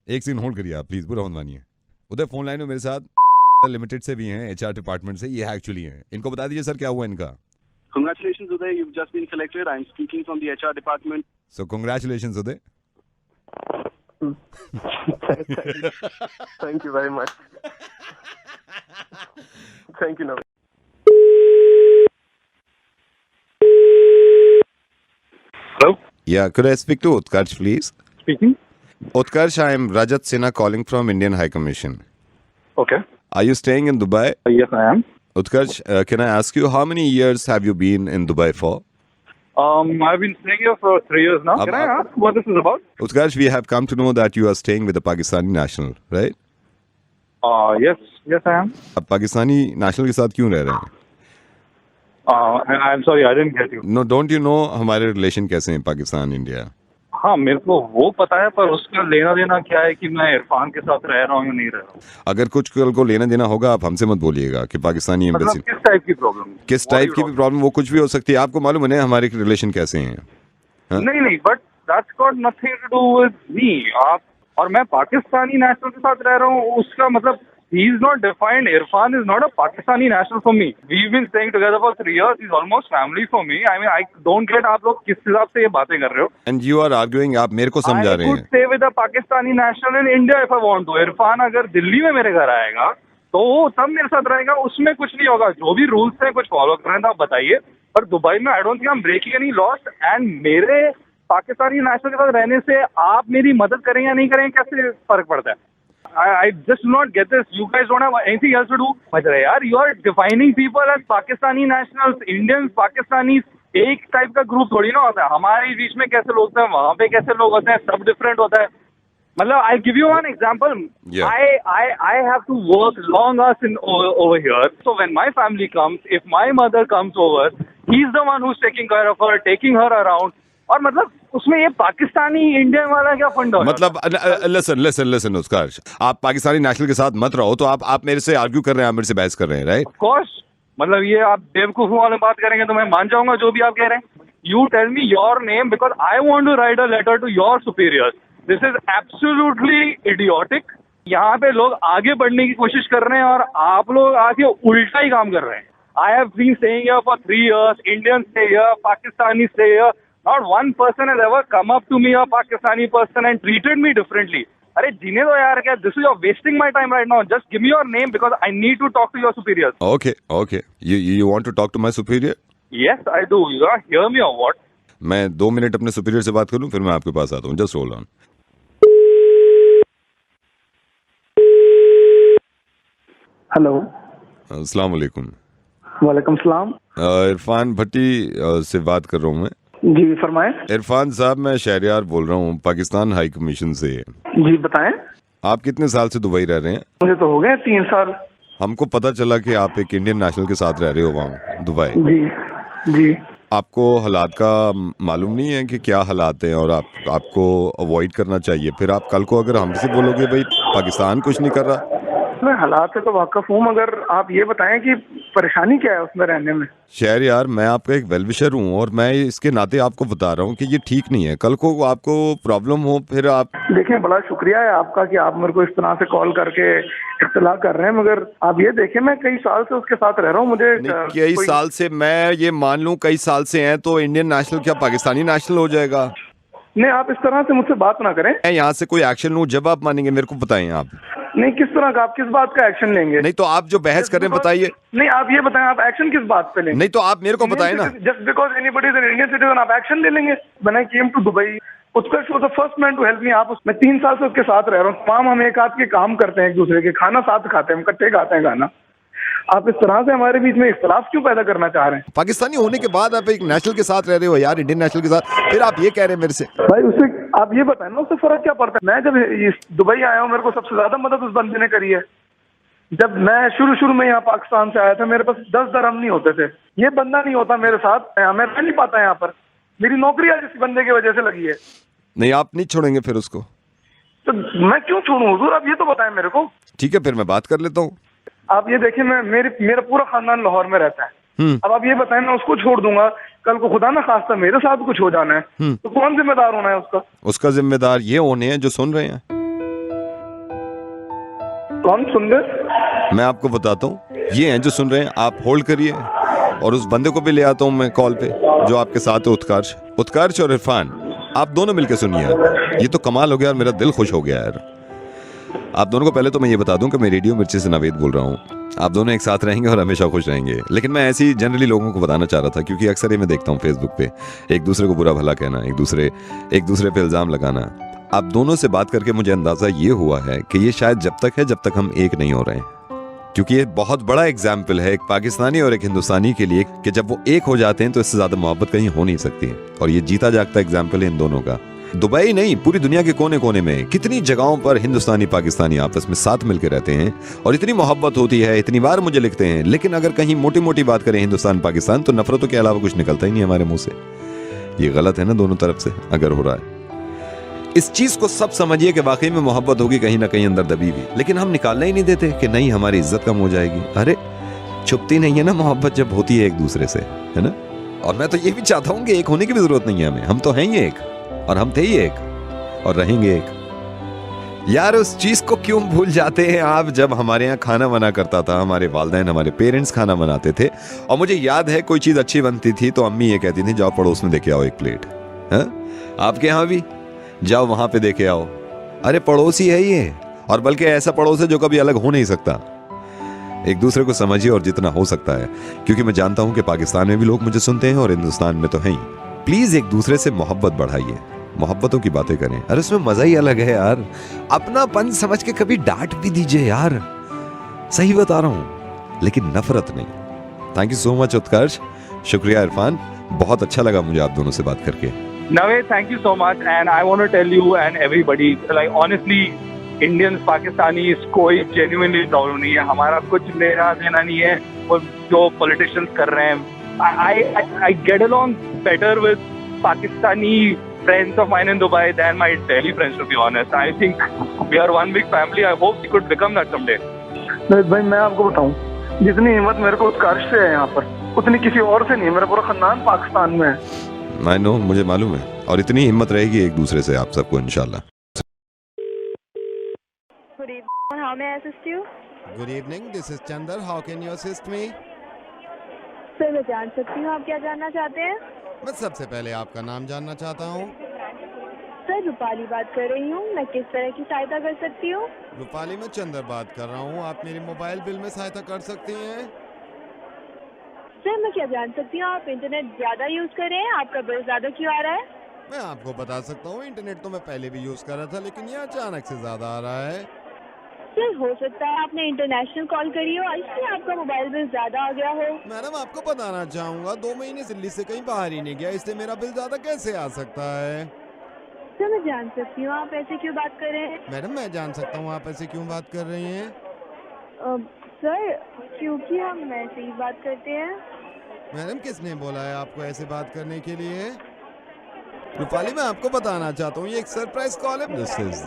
एक सेकंड होल्ड करिए आप प्लीज, बुरा मत मानिए. उदय फोन लाइन में मेरे साथ लिमिटेड से भी हैं, HR डिपार्टमेंट से. ये एक्चुअली हैं, इनको बता दीजिए सर क्या हुआ इनका. Congratulations, Uday. You've just been selected. I'm speaking from the HR department. So congratulations, Uday. Thank you very much. Thank you, Navid. Hello? Yeah, could I speak to Utkarsh, please? Speaking. Utkarsh, I am Rajat Sinha calling from Indian High Commission. Okay. Are you staying in Dubai? Yes, I am. Utkarsh, can I ask you, how many years have you been in Dubai for? I've been staying here for 3 years now. Can I ask what this is about? Utkarsh, we have come to know that you are staying with a Pakistani national, right? Yes, I am. आप Pakistani national के साथ क्यों रह रहे हैं? I'm sorry, I didn't get you. No, don't you know हमारे relation कैसे हैं पाकिस्तान इंडिया? हाँ मेरे को वो पता है, पर उसका लेना देना क्या है कि मैं इरफान के साथ रह रहा हूँ या नहीं रह रहा हूँ? अगर कुछ कल को लेना देना होगा आप हमसे मत बोलिएगा कि पाकिस्तानी मतलब एम्बेसी किस टाइप की प्रॉब्लम? किस टाइप की भी प्रॉब्लम, वो कुछ भी हो सकती है। आपको मालूम है ना हमारे रिलेशन कैसे हैं? हाँ? नहीं, but that's got nothing to do with me. आप और मैं पाकिस्तानी नेशनल के साथ रह रहा हूँ, उसका मतलब he is not defined. Irfan is not a Pakistani national for me. We've been staying together for 3 years. He's almost family for me. I mean, I don't get आप लोग किस हिसाब से ये बातें कर रहे हो? And you are arguing, आप मेरे को समझा रहे I could हैं। stay with a Pakistani national in India if I want to. Irfan अगर दिल्ली में मेरे घर आएगा तो वो तब मेरे साथ रहेगा, उसमें कुछ नहीं होगा। जो भी रूल्स हैं कुछ फॉलो कर रहे हैं तो आप बताइए। पर दुबई में I don't think I am breaking any loss. And मेरे पाकिस्तानी नेशनल के साथ रहने से आप मेरी मदद करें या नहीं करें, कैसे फर्क पड़ता है? I just do not get this. You guys don't have anything else to do. मतलब यार, you are defining people as Pakistani nationals, Indians, Pakistanis. एक टाइप का ग्रुप थोड़ी ना होता है। हमारे बीच में कैसे लोग होते हैं, वहाँ पे कैसे लोग होते हैं, सब डिफरेंट होता है। मतलब I give you one example. Yeah. I have to work long hours over here. So when my family comes, if my mother comes over, he's the one who's taking care of her, taking her around. और मतलब उसमें ये Pakistani Indian वाला क्या फंडा है? मतलब listen उत्कर्ष, आप पाकिस्तानी नेशनल के साथ मत रहो। तो आप मेरे से आर्ग्यू कर रहे हैं, आप मेरे से बहस कर रहे हैं, राइट? ऑफ कोर्स, मतलब ये आप बेवकूफ वाले बात करेंगे तो मैं मान जाऊंगा जो भी आप कह रहे हैं। You tell me your name because I want to write a letter to your superiors. This is absolutely idiotic. यहाँ पे लोग आगे बढ़ने की कोशिश कर रहे हैं और आप लोग आके उल्टा ही काम कर रहे हैं। I have been staying here for 3 years. Indians stay here, Pakistanis stay here. Not one person has ever come up to me, a Pakistani person, and treated me differently. अरे जीने दो यार, क्या this is you're wasting my time right now. Just give me your name because I need to talk to your superiors. Okay. You want to talk to my superior? Yes, I do. You gonna hear me or what? मैं 2 minute अपने superior से बात कर लूं, फिर मैं आपके पास आता हूँ। Just hold on. हेलो, अस्सलाम वालेकुम। वालेकुम सलाम। इरफान भट्टी से बात कर रहा हूँ मैं। जी फरमाएं। इरफान साहब, मैं शहरियार बोल रहा हूँ, पाकिस्तान हाई कमीशन से। जी बताएं। आप कितने साल से दुबई रह रहे हैं? मुझे तो हो गए 3 साल। हमको पता चला कि आप एक इंडियन नेशनल के साथ रह रहे हो वहाँ दुबई। जी। आपको हालात का मालूम नहीं है कि क्या हालात हैं और आपको अवॉइड करना चाहिए। फिर आप कल को अगर हमसे बोलोगे भाई पाकिस्तान कुछ नहीं कर रहा। मैं हालात से तो वाकिफ हूँ, मगर आप ये बताएं कि परेशानी क्या है उसमें रहने में। शहरयार, मैं आपका एक वेलविशर हूँ और मैं इसके नाते आपको बता रहा हूँ कि ये ठीक नहीं है। कल को आपको प्रॉब्लम हो फिर आप देखें, बड़ा शुक्रिया है आपका कि आप मेरे को इस तरह से कॉल करके इत्तला कर रहे हैं, मगर आप ये देखें मैं कई साल से उसके साथ रह रहा हूँ। मुझे कई साल से, मैं ये मान लूँ कई साल से हैं तो इंडियन नेशनल क्या पाकिस्तानी नेशनल हो जाएगा? नहीं, आप इस तरह से मुझसे बात ना करें। मैं यहाँ से कोई एक्शन लूँ, जब आप मानेंगे मेरे को बताएं। आप नहीं, किस तरह का, आप किस बात का एक्शन लेंगे? नहीं तो आप जो बहस कर रहे हैं बताइए। नहीं, आप ये बताएं आप एक्शन किस बात पे लेंगे? नहीं तो आप मेरे को बताएं ना। Just because anybody is an Indian citizen आप एक्शन ले लेंगे? When I came to Dubai, Utkarsh was the first man to help me. मैं 3 साल से उसके साथ रह रहा हूँ। तमाम हम एक हाथ के काम करते हैं, एक दूसरे के खाना साथ खाते हैं, हम इकट्ठे खाते हैं खाना। आप इस तरह से हमारे बीच में इख्तिलाफ क्यों पैदा करना चाह रहे हैं? पाकिस्तानी होने के बाद आप एक नेशनल के साथ रह रहे हो यार, इंडियन नेशनल के साथ, फिर आप ये कह रहे हैं मेरे से। भाई उससे आप ये बताएं ना, उससे फर्क क्या पड़ता है? मैं जब दुबई आया हूँ, मेरे को सबसे ज्यादा मदद उस बंदे ने करी है। जब मैं शुरू में यहाँ पाकिस्तान से आया था, मेरे पास 10 दरहम नहीं होते थे। ये बंदा नहीं होता मेरे साथ, मैं रह नहीं पाता यहाँ पर। मेरी नौकरी आज इस बंदे की वजह से लगी है। नहीं, आप नहीं छोड़ेंगे फिर उसको? तो मैं क्यों छोड़ूं हुजूर, आप ये तो बताएं मेरे को। ठीक है, फिर मैं बात कर लेता हूँ। आप ये देखिए, मेरा पूरा खानदान लाहौर में रहता है। अब आप ये बताएं, मैं उसको छोड़ दूंगा, कल को खुदा ना खास्ता मेरे साथ कुछ हो जाना है तो कौन जिम्मेदार होना है उसका? उसका जिम्मेदार ये होने हैं जो सुन रहे हैं। कौन सुन रहे? मैं आपको बताता हूँ, ये हैं जो सुन रहे हैं। आप होल्ड करिए और उस बंदे को भी ले आता हूँ मैं कॉल पे जो आपके साथ है, उत्कर्ष और इरफान। आप दोनों मिलकर सुनिए। ये तो कमाल हो गया और मेरा दिल खुश हो गया यार। आप दोनों को पहले तो मैं ये बता दूं कि मैं रेडियो मिर्ची से नावेद बोल रहा हूँ। आप दोनों एक साथ रहेंगे और हमेशा खुश रहेंगे। लेकिन मैं ऐसी जनरली लोगों को बताना चाह रहा था, क्योंकि अक्सर ये मैं देखता हूँ फेसबुक पे एक दूसरे को बुरा भला कहना, एक दूसरे पे इल्ज़ाम लगाना। आप दोनों से बात करके मुझे अंदाज़ा ये हुआ है कि ये शायद जब तक है जब तक हम एक नहीं हो रहे हैं। क्योंकि ये बहुत बड़ा एग्जाम्पल है एक पाकिस्तानी और एक हिंदुस्तानी के लिए कि जब वो एक हो जाते हैं तो इससे ज़्यादा मोहब्बत कहीं हो नहीं सकती। और ये जीता जागता एग्जाम्पल है इन दोनों का। दुबई नहीं, पूरी दुनिया के कोने कोने में कितनी जगहों पर हिंदुस्तानी पाकिस्तानी आपस में साथ मिलकर रहते हैं और इतनी मोहब्बत होती है, इतनी बार मुझे लिखते हैं। लेकिन अगर कहीं मोटी मोटी बात करें हिंदुस्तान पाकिस्तान तो नफरतों के अलावा कुछ निकलता ही नहीं हमारे मुंह से। ये गलत है ना दोनों तरफ से अगर हो रहा है। इस चीज को सब समझिए कि वाकई में मोहब्बत होगी कहीं ना कहीं अंदर दबी हुई, लेकिन हम निकालने ही नहीं देते कि नहीं हमारी इज्जत कम हो जाएगी। अरे छुपती नहीं है ना मोहब्बत जब होती है एक दूसरे से, है ना। और मैं तो ये भी चाहता हूँ कि एक होने की भी जरूरत नहीं है हमें, हम तो हैं ही एक, और हम थे ही एक और रहेंगे एक। यार उस चीज को क्यों भूल जाते हैं आप, जब हमारे यहाँ खाना बना करता था, हमारे वालिदैन हमारे पेरेंट्स खाना बनाते थे, और मुझे याद है कोई चीज अच्छी बनती थी तो अम्मी ये कहती थी जाओ पड़ोस में देखे आओ एक प्लेट। हाँ आपके यहाँ भी जाओ वहां पे देखे आओ। अरे पड़ोसी है ये, और बल्कि ऐसा पड़ोस है जो कभी अलग हो नहीं सकता। एक दूसरे को समझिए और जितना हो सकता है, क्योंकि मैं जानता हूं कि पाकिस्तान में भी लोग मुझे सुनते हैं और हिंदुस्तान में तो हैं ही। प्लीज एक दूसरे से मोहब्बत बढ़ाइए, मोहब्बतों की बातें करें। अरे उसमें मजा ही अलग है यार, अपनापन समझ के कभी डांट भी दीजिए यार, सही बता रहा हूं, लेकिन नफरत नहीं। थैंक यू सो मच उत्कर्ष, शुक्रिया इरफान, बहुत अच्छा लगा मुझे आप दोनों से बात करके। Naved, thank you so much, and I want to tell you and everybody, like honestly, Indians, Pakistanis, कोई genuinely प्रॉब्लम नहीं है, हमारा कुछ लेना देना नहीं है और जो politicians कर रहे हैं। I get along better with Pakistani friends of mine in Dubai than my Delhi friends, to be honest. I think we are one big family. I hope we could become that someday. Naved भाई मैं आपको बताऊं, जितनी हिम्मत मेरे को उत्कर्ष से है यहाँ पर, उतनी किसी और से नहीं है। मेरा पूरा खानदान पाकिस्तान में है। आई नो, मुझे मालूम है, और इतनी हिम्मत रहेगी एक दूसरे से आप सबको इंशाल्लाह। Good evening. How may I assist you? Good evening, this is Chandar, how can you assist me? Sir मैं जान सकती हूँ आप क्या जानना चाहते हैं? मैं सबसे पहले आपका नाम जानना चाहता हूँ। सर रूपाली बात कर रही हूँ, मैं किस तरह की सहायता कर सकती हूँ? रूपाली, मैं चंदर बात कर रहा हूँ, आप मेरी मोबाइल बिल में सहायता कर सकती हैं? सर मैं क्या जान सकती हूँ आप इंटरनेट ज्यादा यूज कर रहे हैं, आपका बिल ज्यादा क्यों आ रहा है? मैं आपको बता सकता हूँ, इंटरनेट तो मैं पहले भी यूज कर रहा था, लेकिन ये अचानक से ज्यादा आ रहा है। सर हो सकता है आपने इंटरनेशनल कॉल करी हो, इसलिए आपका मोबाइल बिल ज्यादा आ गया हो। मैडम आपको बताना चाहूँगा, 2 महीने दिल्ली से कहीं बाहर ही नहीं गया, इसलिए मेरा बिल ज्यादा कैसे आ सकता है? सर मैं जान सकती हूँ आप ऐसे क्यों बात कर रहे हैं? मैडम मैं जान सकता हूँ आप ऐसे क्यों बात कर रही हैं? सर क्योंकि हम ऐसे ही बात करते हैं। मैडम किसने बोला है आपको ऐसे बात करने के लिए? रूपाली मैं आपको बताना चाहता हूँ, ये एक सरप्राइज कॉल है। This is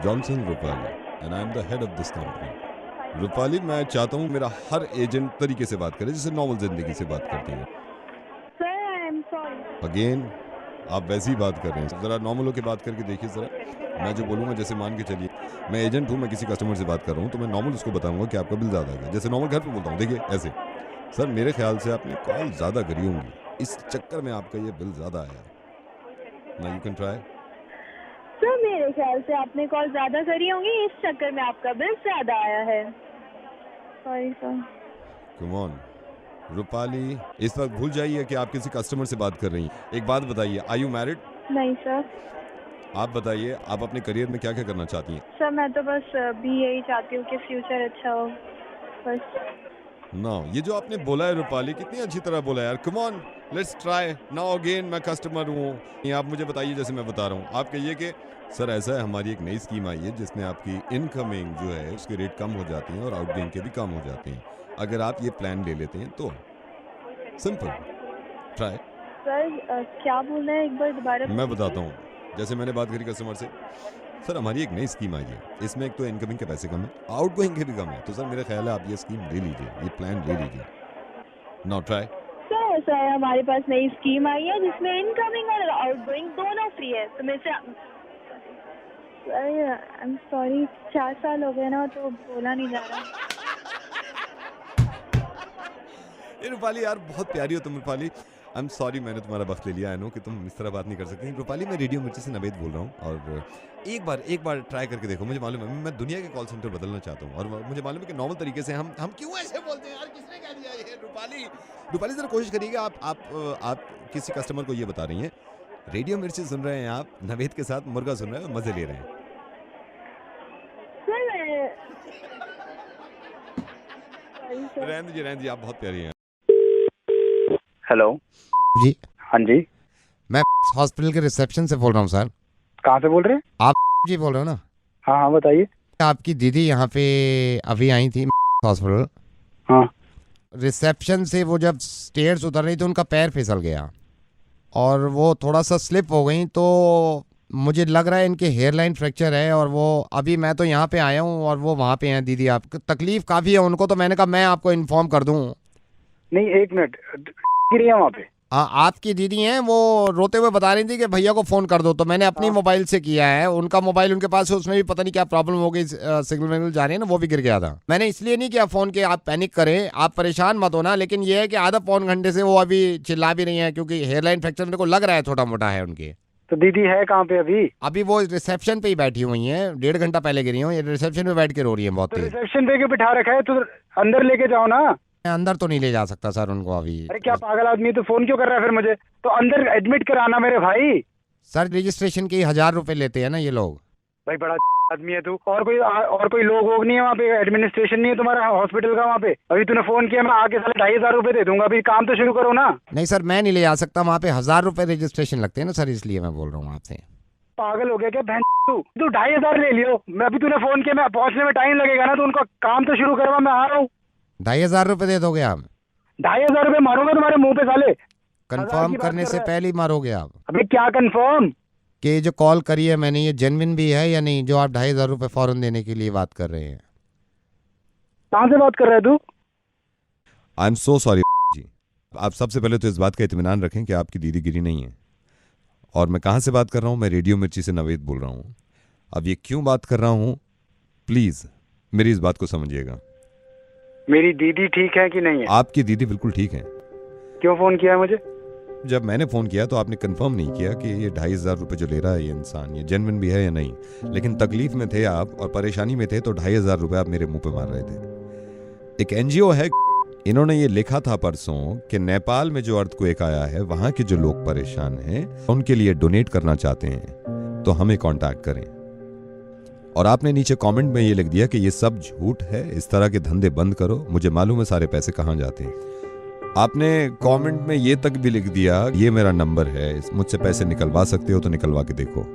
Johnson Rupali and I am the head of this company. Rupali मैं चाहता हूँ मेरा हर एजेंट तरीके से बात करे, जैसे नॉर्मल जिंदगी से बात करते हैं। Sir I am sorry. Again आप वैसे ही बात कर रहे हैं, जरा नॉर्मल होकर बात करके देखिए जरा। मैं जो बोलूँगा, जैसे मान के चलिए मैं एजेंट हूँ, मैं किसी कस्टमर से बात कर रहा हूँ, तो मैं नॉर्मल उसको बताऊंगा कि आपका बिल ज़्यादा आ गया, जैसे नॉर्मल घर पे बोलता हूँ। देखिए ऐसे, सर मेरे ख्याल से आपने कॉल ज़्यादा करी होंगी, इस चक्कर में आपका ये बिल ज़्यादा आया। Now you can try. Sir मेरे ख्याल से आपने कॉल ज्यादा करी होंगी, इस चक्कर में आपका बिल ज्यादा आया है। Sorry sir. Come on Rupali, इस वक्त भूल जाइए कि आप किसी कस्टमर से बात कर रही हैं। एक बात बताइए, आर यू मैरिड? नहीं सर। आप बताइए, आप अपने करियर में क्या क्या करना चाहती हैं? सर मैं तो बस भी यही चाहती हूँ कि फ्यूचर अच्छा हो, बस। नो, ये जो आपने बोला है रूपाली, कितनी अच्छी तरह बोला यार। Come on let's try now again. मैं कस्टमर हूँ, आप मुझे बताइए जैसे मैं बता रहा हूँ। आप कहिए कि सर ऐसा है, हमारी एक नई स्कीम आई है जिसमें आपकी इनकमिंग जो है उसके रेट कम हो जाती हैं और आउटगोइंग के भी कम हो जाते हैं। अगर आप ये प्लान ले लेते हैं तो सिंपल ट्राई। सर क्या बोल रहे हैं, एक बार दोबारा? मैं बताता हूँ, जैसे मैंने बात करी कस्टमर से, सर हमारी एक नई स्कीम आई है, इसमें एक तो इनकमिंग के पैसे कम है, आउटगोइंग के भी कम है, तो सर मेरा ख्याल है आप ये स्कीम ले लीजिए, ये प्लान ले लीजिए। Now try. सर हमारे पास नई स्कीम आई है जिसमें इनकमिंग और आउटगोइंग दोनों फ्री है, तो मेरे से आई एम सॉरी, 4 साल हो गए ना तो बोला नहीं जा रहा। रूपाली यार बहुत प्यारी हो तुम रूपाली। आई एम सॉरी मैंने तुम्हारा वक्त ले लिया। आई नो कि तुम इस तरह बात नहीं कर सकती। रूपाली मैं रेडियो मिर्ची से नवेद बोल रहा हूँ, और एक बार ट्राई करके देखो। मुझे मालूम है मैं दुनिया के कॉल सेंटर बदलना चाहता हूँ, और मुझे मालूम है कि नॉर्मल तरीके से हम क्यों ऐसे बोलते हैं यार, किसने कह दिया ये? रूपाली जरा कोशिश करिएगा। आप किसी कस्टमर को ये बता रही हैं रेडियो मिर्ची सुन रहे हैं आप, नवेद के साथ मुर्गा सुन रहे हैं, मजे ले रहे हैं। रहने दीजिए, आप बहुत प्यारी हैं। हेलो जी हाँ जी, मैं हॉस्पिटल के रिसेप्शन से बोल रहा हूँ सर। कहाँ से बोल रहे हैं? आप जी बोल रहे हो ना? हाँ हाँ बताइए। आपकी दीदी यहाँ पे अभी आई थी हॉस्पिटल। हाँ। रिसेप्शन से वो जब स्टेयर्स उतर रही तो उनका पैर फिसल गया और वो थोड़ा सा स्लिप हो गई, तो मुझे लग रहा है इनके हेयरलाइन फ्रैक्चर है, और वो अभी मैं तो यहाँ पे आया हूँ और वो वहाँ पे हैं दीदी। आप तकलीफ काफ़ी है उनको, तो मैंने कहा मैं आपको इन्फॉर्म कर दूँ। नहीं, एक मिनट, गिरी है वहाँ पे। हाँ, आपकी दीदी हैं, वो रोते हुए बता रही थी कि भैया को फ़ोन कर दो, तो मैंने अपनी मोबाइल से किया है। उनका मोबाइल उनके पास है, उसमें भी पता नहीं क्या प्रॉब्लम हो गई, सिग्नल विग्नल जा रही है ना, वो भी गिर गया था। मैंने इसलिए नहीं किया फ़ोन के आप पैनिक करें, आप परेशान मत होना, लेकिन ये है कि आधा पौन घंटे से वो अभी चिल्ला भी रही हैं, क्योंकि हेयरलाइन फ्रैक्चर मेरे को लग रहा है छोटा मोटा है उनके। तो दीदी है कहाँ पे अभी? अभी वो रिसेप्शन पे ही बैठी हुई हैं, 1.5 घंटा पहले गिरी हूँ, ये रिसेप्शन पे बैठ के रो रही है बहुत तो तेज। रिसेप्शन पे क्यों बिठा रखा है? तो अंदर लेके जाओ ना। मैं अंदर तो नहीं ले जा सकता सर उनको अभी। अरे क्या पागल आदमी है, तो फोन क्यों कर रहा है फिर मुझे? तो अंदर एडमिट कराना मेरे भाई। सर रजिस्ट्रेशन के 1000 रुपए लेते हैं ना ये लोग। भाई बड़ा आदमी है तू। और कोई लोग वोग नहीं है वहाँ पे? एडमिनिस्ट्रेशन नहीं है तुम्हारा हॉस्पिटल का वहाँ पे? अभी तूने फोन किया, मैं आके साले 2500 रुपए दे दूंगा। अभी काम तो शुरू करो ना। नहीं सर, मैं नहीं ले जा सकता वहाँ पे, 1000 रुपए रजिस्ट्रेशन लगते हैं ना सर, इसलिए मैं बोल रहा हूँ आपसे। पागल हो गया क्या बहन? तू 2500 ले लियो। मैं अभी तूने फोन किया, मैं पहुंचने में टाइम लगेगा ना, तो उनका काम तो शुरू करवा, मैं आ रहा हूँ। 2500 रुपए दे दोगे आप? 2500 रुपए मारूंगा तुम्हारे मुंह पे साले। कंफर्म करने से पहले ही मारोगे आप? अभी क्या कंफर्म? कि जो कॉल करी है मैंने, ये जेन्युइन भी है या नहीं, जो आप 2500 रुपए फौरन देने के लिए बात कर रहे हैं? कहाँ से बात कर रहा है तू? आई एम सो सॉरी जी। आप सबसे पहले तो इस बात का इत्मीनान रखें कि आपकी दीदी गिरी नहीं है। और मैं कहाँ से बात कर रहा हूँ? मैं रेडियो मिर्ची से नवेद बोल रहा हूँ। अब ये क्यों बात कर रहा हूँ, प्लीज़ मेरी इस बात को समझिएगा। मेरी दीदी ठीक है कि नहीं है? आपकी दीदी बिल्कुल ठीक है। क्यों फोन किया है मुझे? जब मैंने फ़ोन किया तो आपने कंफर्म नहीं किया कि ये 2500 रुपये जो ले रहा है ये इंसान, ये जेन्युइन भी है या नहीं। लेकिन तकलीफ में थे आप और परेशानी में थे, तो 2500 रुपये आप मेरे मुंह पे मार रहे थे। एक एनजीओ है, इन्होंने ये लिखा था परसों कि नेपाल में जो अर्थक्वेक आया है, वहां के जो लोग परेशान हैं उनके लिए डोनेट करना चाहते हैं, तो हमें कांटेक्ट करें। और आपने नीचे कमेंट में ये लिख दिया कि ये सब झूठ है, इस तरह के धंधे बंद करो, मुझे मालूम है सारे पैसे कहाँ जाते हैं। आपने कमेंट में ये तक भी लिख दिया, ये मेरा नंबर है, मुझसे पैसे निकलवा सकते हो तो निकलवा के देखो।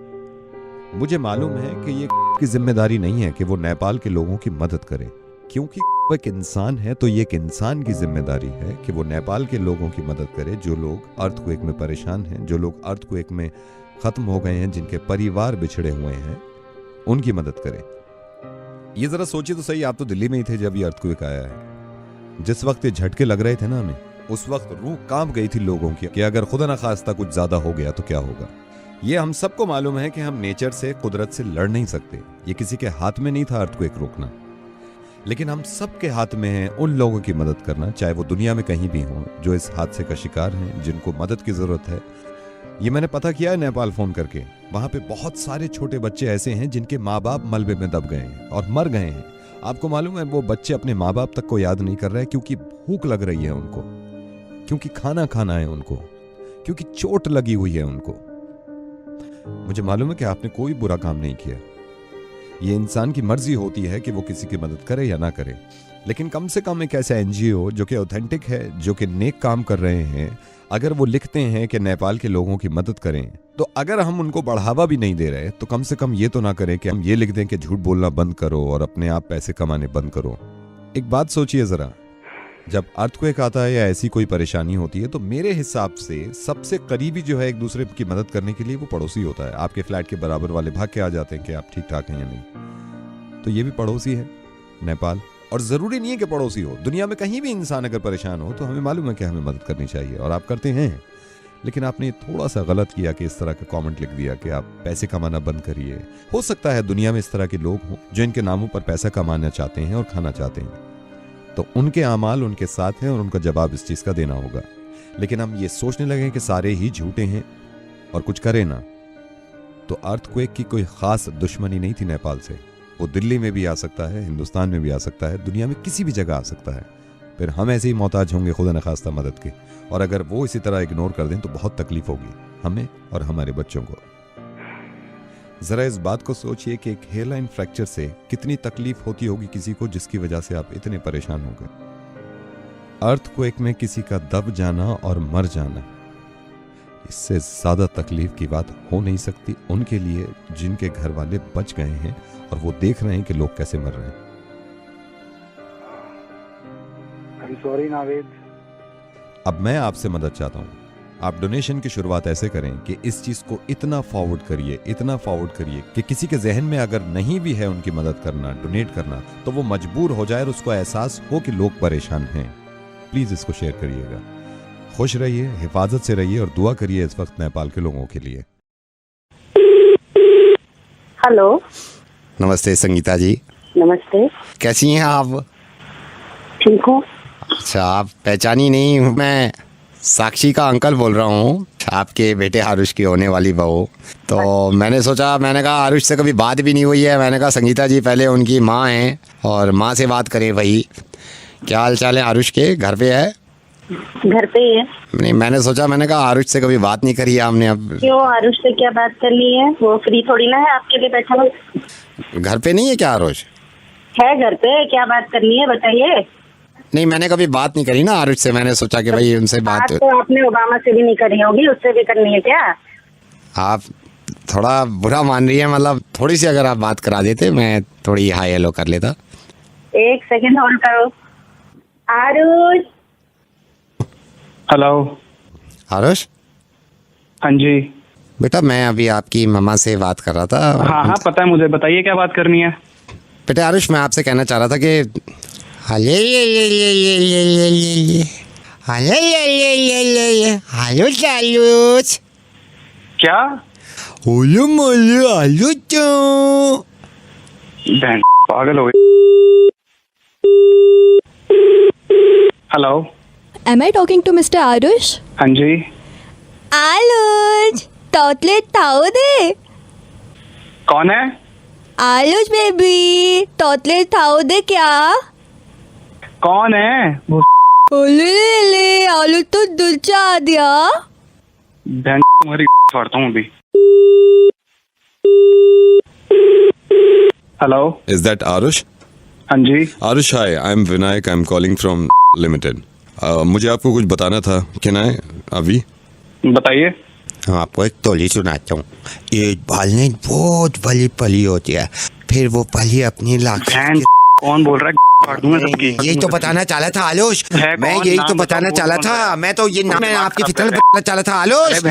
मुझे मालूम है कि ये की जिम्मेदारी नहीं है कि वो नेपाल के लोगों की मदद करे, क्योंकि वो एक इंसान है, तो ये एक इंसान की जिम्मेदारी है कि वो नेपाल के लोगों की मदद करे, जो लोग अर्थक्वेक में परेशान हैं, जो लोग अर्थक्वेक में खत्म हो गए हैं, जिनके परिवार बिछड़े हुए हैं, उनकी मदद करे। ये जरा सोचिए तो सही, आप तो दिल्ली में ही थे जब ये अर्थक्वेक आया है। जिस वक्त ये झटके लग रहे थे ना हमें, उस वक्त रूह कांप गई थी लोगों की कि अगर खुदा ना खास्ता कुछ ज्यादा हो गया तो क्या होगा। ये हम सबको मालूम है कि हम नेचर से, कुदरत से लड़ नहीं सकते। ये किसी के हाथ में नहीं था अर्थक्वेक रोकना, लेकिन हम सबके हाथ में है उन लोगों की मदद करना, चाहे वो दुनिया में कहीं भी हों, जो इस हादसे का शिकार हैं, जिनको मदद की जरूरत है। ये मैंने पता किया है नेपाल फोन करके, वहां पे बहुत सारे छोटे बच्चे ऐसे हैं जिनके माँ बाप मलबे में दब गए हैं और मर गए हैं। आपको मालूम है वो बच्चे अपने माँ बाप तक को याद नहीं कर रहे, क्योंकि भूख लग रही है उनको, क्योंकि खाना खाना है उनको, क्योंकि चोट लगी हुई है उनको। मुझे मालूम है कि आपने कोई बुरा काम नहीं किया, ये इंसान की मर्जी होती है कि वो किसी की मदद करे या ना करे, लेकिन कम से कम एक ऐसा एनजीओ जो कि ऑथेंटिक है, जो कि नेक काम कर रहे हैं, अगर वो लिखते हैं कि नेपाल के लोगों की मदद करें, तो अगर हम उनको बढ़ावा भी नहीं दे रहे तो कम से कम ये तो ना करें कि हम ये लिख दें कि झूठ बोलना बंद करो और अपने आप पैसे कमाने बंद करो। एक बात सोचिए जरा, जब अर्थक्वेक आता है या ऐसी कोई परेशानी होती है, तो मेरे हिसाब से सबसे करीबी जो है एक दूसरे की मदद करने के लिए वो पड़ोसी होता है। आपके फ्लैट के बराबर वाले भाग के आ जाते हैं कि आप ठीक ठाक हैं या नहीं, तो ये भी पड़ोसी है नेपाल। और जरूरी नहीं है कि पड़ोसी हो, दुनिया में कहीं भी इंसान अगर परेशान हो तो हमें मालूम है कि हमें मदद करनी चाहिए, और आप करते हैं। लेकिन आपने थोड़ा सा गलत किया कि इस तरह का कमेंट लिख दिया कि आप पैसे कमाना बंद करिए। हो सकता है दुनिया में इस तरह के लोग हों जो इनके नामों पर पैसा कमाना चाहते हैं और खाना चाहते हैं, तो उनके अमाल उनके साथ हैं और उनका जवाब इस चीज का देना होगा। लेकिन हम ये सोचने लगे कि सारे ही झूठे हैं और कुछ करें ना, तो अर्थक्वेक की कोई खास दुश्मनी नहीं थी नेपाल से। वो दिल्ली में भी आ सकता है, हिंदुस्तान में भी आ सकता है, दुनिया में किसी भी जगह आ सकता है। फिर हम ऐसे ही मोहताज होंगे खुदा न खास्ता मदद के, और अगर वो इसी तरह इग्नोर कर दें तो बहुत तकलीफ होगी हमें और हमारे बच्चों को। जरा इस बात को सोचिए कि एक हेयरलाइन फ्रैक्चर से कितनी तकलीफ होती होगी किसी को, जिसकी वजह से आप इतने परेशान हो गए। अर्थक्वेक में किसी का दब जाना और मर जाना, इससे ज्यादा तकलीफ की बात हो नहीं सकती उनके लिए जिनके घर वाले बच गए हैं और वो देख रहे हैं कि लोग कैसे मर रहे हैं। I'm sorry Naved. अब मैं आपसे मदद चाहता हूं, आप डोनेशन की शुरुआत ऐसे करें कि इस चीज को इतना फॉरवर्ड करिए कि किसी के जहन में अगर नहीं भी है उनकी मदद करना, डोनेट करना, तो वो मजबूर हो जाए और उसको एहसास हो कि लोग परेशान हैं। प्लीज इसको शेयर करिएगा। खुश रहिए, हिफाजत से रहिए और दुआ करिए इस वक्त नेपाल के लोगों के लिए। हेलो, नमस्ते संगीता जी। नमस्ते। कैसी हैं आप? ठीक हूँ। अच्छा, आप पहचानी नहीं, मैं साक्षी का अंकल बोल रहा हूँ, आपके बेटे आरुष की होने वाली बहू। तो मैंने सोचा, मैंने कहा आरुष से कभी बात भी नहीं हुई है, मैंने कहा संगीता जी पहले उनकी माँ हैं और माँ से बात करें। भाई क्या हाल चाल है आरुष के? घर पे है? घर पे ही है। नहीं, मैंने सोचा, मैंने कहा आरुष से कभी बात नहीं करी है हमने। अब क्यों, आरुष से क्या बात करनी है? वो फ्री थोड़ी ना है आपके लिए बैठा हुआ। घर पे नहीं है क्या आरुष? है घर पे, क्या बात करनी है बताइए। नहीं, मैंने कभी बात नहीं करी ना आरुष से, मैंने सोचा कि भाई उनसे बात तो आपने ओबामा से भी नहीं करी होगी, उससे भी करनी है क्या? आप थोड़ा बुरा मान रही है, मतलब थोड़ी सी अगर आप बात करा देते, मैं थोड़ी हाई हेलो कर लेता। एक सेकंड होल्ड करो। आरुष। हेलो आरुष। हाँ जी बेटा, मैं अभी आपकी मम्मा से बात कर रहा था। हाँ पता है मुझे, बताइए क्या बात करनी है। बेटा आरुष, मैं आपसे कहना चाह रहा था कि क्या? पागल हो गई। Hello, Am I talking to Mr. Arush? हाँ जी। Arush, chocolate खाओ दे। कौन है? आरुष बेबी, chocolate खाओ दे क्या? कौन है वो? ले आलू तो दिल चाह दिया। तुम्हारी फाड़ता हूँ अभी। Hello, Is that Arush? हाँ जी। Arush, hi, I'm Vinayak. I'm calling from Limited. मुझे आपको कुछ बताना था। Can I? अभी बताइए। हाँ, आपको एक टोली सुनाता हूँ। एक बाल ने बहुत बड़ी पली होती है, फिर वो पली अपनी लाख। कौन बोल रहा है? फाड़ दूंगा सबकी। यही तो बताना चाहा था आलोश, मैं यही तो बताना चाहा था। मैं तो ये नाम आपकी फितरत बताना चाहा था आलोश।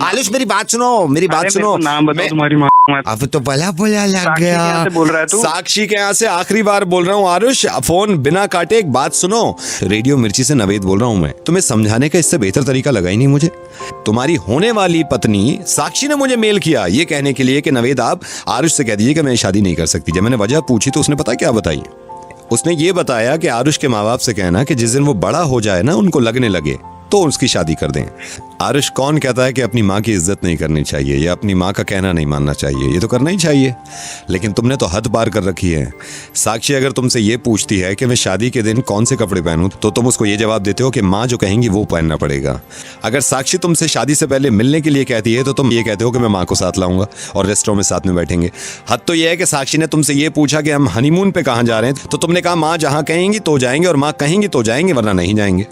आलोश मेरी बात सुनो, मेरी बात सुनो। नाम बताओ तुम्हारी माँ। अब तो भला भला लग गया। बोल रहा है तू? साक्षी के यहाँ से आखिरी बार बोल रहा हूँ आरुष, फोन बिना काटे एक बात सुनो। रेडियो मिर्ची से नवेद बोल रहा हूँ मैं। तुम्हें समझाने का इससे बेहतर तरीका लगा ही नहीं मुझे। तुम्हारी होने वाली पत्नी साक्षी ने मुझे मेल किया ये कहने के लिए कि नवेद आप आरुष से कह दीजिए कि मैं शादी नहीं कर सकती। जब मैंने वजह पूछी तो उसने पता क्या बताई? उसने ये बताया कि आरुष के माँ बाप से कहना कि जिस दिन वो बड़ा हो जाए ना, उनको लगने लगे तो उसकी शादी कर दें। आरुष कौन कहता है कि अपनी माँ की इज्जत नहीं करनी चाहिए या अपनी माँ का कहना नहीं मानना चाहिए? ये तो करना ही चाहिए, लेकिन तुमने तो हद पार कर रखी है। साक्षी अगर तुमसे ये पूछती है कि मैं शादी के दिन कौन से कपड़े पहनूं, तो तुम उसको ये जवाब देते हो कि माँ जो कहेंगी वो पहनना पड़ेगा। अगर साक्षी तुमसे शादी से पहले मिलने के लिए कहती है तो तुम ये कहते हो कि मैं माँ को साथ लाऊंगा और रेस्टोरेंट में साथ में बैठेंगे। हद तो ये है कि साक्षी ने तुमसे ये पूछा कि हम हनीमून पे कहाँ जा रहे हैं, तो तुमने कहा माँ जहाँ कहेंगी तो जाएंगे और माँ कहेंगी तो जाएंगे, वरना नहीं जाएंगे।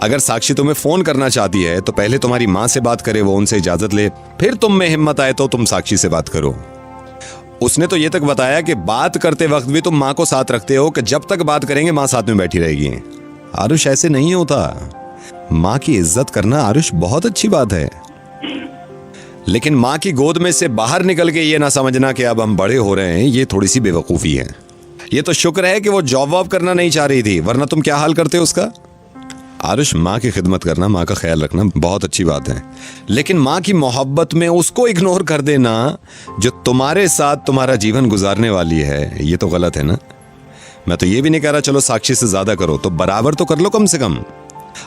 अगर साक्षी तुम्हें फोन करना चाहती है तो पहले तुम्हारी माँ से बात करे, वो उनसे इजाजत ले, फिर तुम में हिम्मत आए तो तुम साक्षी से बात करो। उसने तो ये तक बताया कि बात करते वक्त भी तुम माँ को साथ रखते हो कि जब तक बात करेंगे माँ साथ में बैठी रहेगी। आरुष ऐसे नहीं होता। माँ की इज्जत करना आरुष बहुत अच्छी बात है, लेकिन माँ की गोद में से बाहर निकल के ये ना समझना कि अब हम बड़े हो रहे हैं, ये थोड़ी सी बेवकूफ़ी है। ये तो शुक्र है कि वो जॉब वॉब करना नहीं चाह रही थी, वरना तुम क्या हाल करते उसका। आरुष, माँ की खिदमत करना, माँ का ख्याल रखना बहुत अच्छी बात है, लेकिन माँ की मोहब्बत में उसको इग्नोर कर देना जो तुम्हारे साथ तुम्हारा जीवन गुजारने वाली है, ये तो गलत है ना। मैं तो ये भी नहीं कह रहा चलो साक्षी से ज्यादा करो, तो बराबर तो कर लो कम से कम।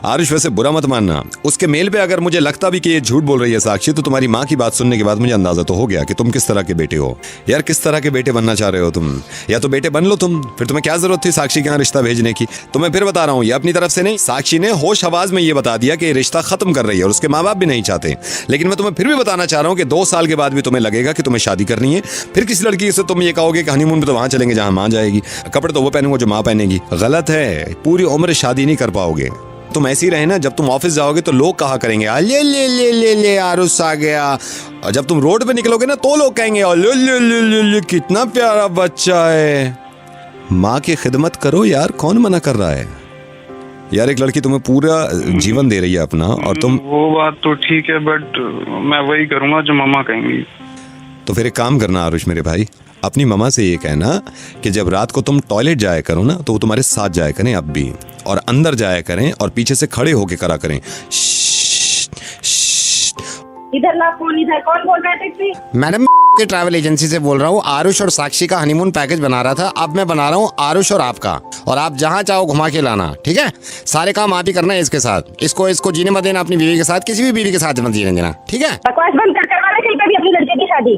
आरुष वैसे बुरा मत मानना, उसके मेल पे अगर मुझे लगता भी कि ये झूठ बोल रही है साक्षी, तो तुम्हारी माँ की बात सुनने के बाद मुझे अंदाजा तो हो गया कि तुम किस तरह के बेटे हो। यार किस तरह के बेटे बनना चाह रहे हो तुम, या तो बेटे बन लो तुम, फिर तुम्हें क्या जरूरत थी साक्षी के यहाँ रिश्ता भेजने की। तुम्हें फिर बता रहा हूँ, ये अपनी तरफ से नहीं, साक्षी ने होश आवाज में ये बता दिया कि रिश्ता खत्म कर रही है और उसके माँ बाप भी नहीं चाहते। लेकिन मैं तुम्हें फिर भी बताना चाह रहा हूँ कि 2 साल के बाद भी तुम्हें लगेगा कि तुम्हें शादी करनी है, फिर किसी लड़की से तुम ये कहोगे कि हनीमून पे तो वहां चलेंगे जहां माँ जाएगी, कपड़े तो वो पहनूंगा जो माँ पहनेगी। गलत है, पूरी उम्र शादी नहीं कर पाओगे तुम। ऐसे ही रहे ना, जब तुम ऑफिस जाओगे तो लोग कहा करेंगे ले ले ले ले ले आरुष आ गया, और जब तुम रोड पे निकलोगे ना तो लोग कहेंगे ले ले ले ले ले कितना प्यारा बच्चा है। माँ की खिदमत करो यार, कौन मना कर रहा है। यार एक लड़की तुम्हें पूरा जीवन दे रही है अपना, और तुम वो बात तो ठीक है, बट मैं वही करूंगा जो मम्मा कहेंगी। तो फिर एक काम करना आरुष मेरे भाई, अपनी मम्मा से ये कहना कि जब रात को तुम टॉयलेट जाया करो ना तो वो तुम्हारे साथ जाया करें अब भी, और अंदर जाया करें और पीछे से खड़े होके करा करें। इधर ला फोन, इधर कौन बोल रहा है टैक्सी? मैडम के ट्रैवल एजेंसी से बोल रहा हूँ। आरुष और साक्षी का हनीमून पैकेज बना रहा था, अब मैं बना रहा हूँ आरुष और आपका, और आप जहाँ चाहो घुमा के लाना, ठीक है? सारे काम आप ही करना है इसके साथ। इसको जीने मत देना अपनी बीवी के साथ, किसी भी बीवी के साथ मत जीने देना, ठीक है? बकवास बंद कर, करवा ले कहीं पे भी अपनी लड़के की शादी।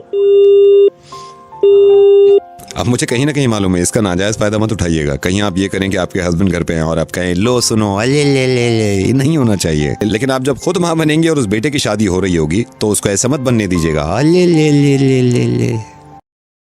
अब मुझे कहीं ना कहीं मालूम है इसका नाजायज फायदा मत उठाइएगा। कहीं आप ये करें कि आपके हस्बैंड घर पे हैं और आप कहें लो सुनो ले ले ले ले, ये नहीं होना चाहिए। लेकिन आप जब खुद मां बनेंगे और उस बेटे की शादी हो रही होगी तो उसको ऐसा मत बनने दीजिएगा ले ले ले ले ले ले।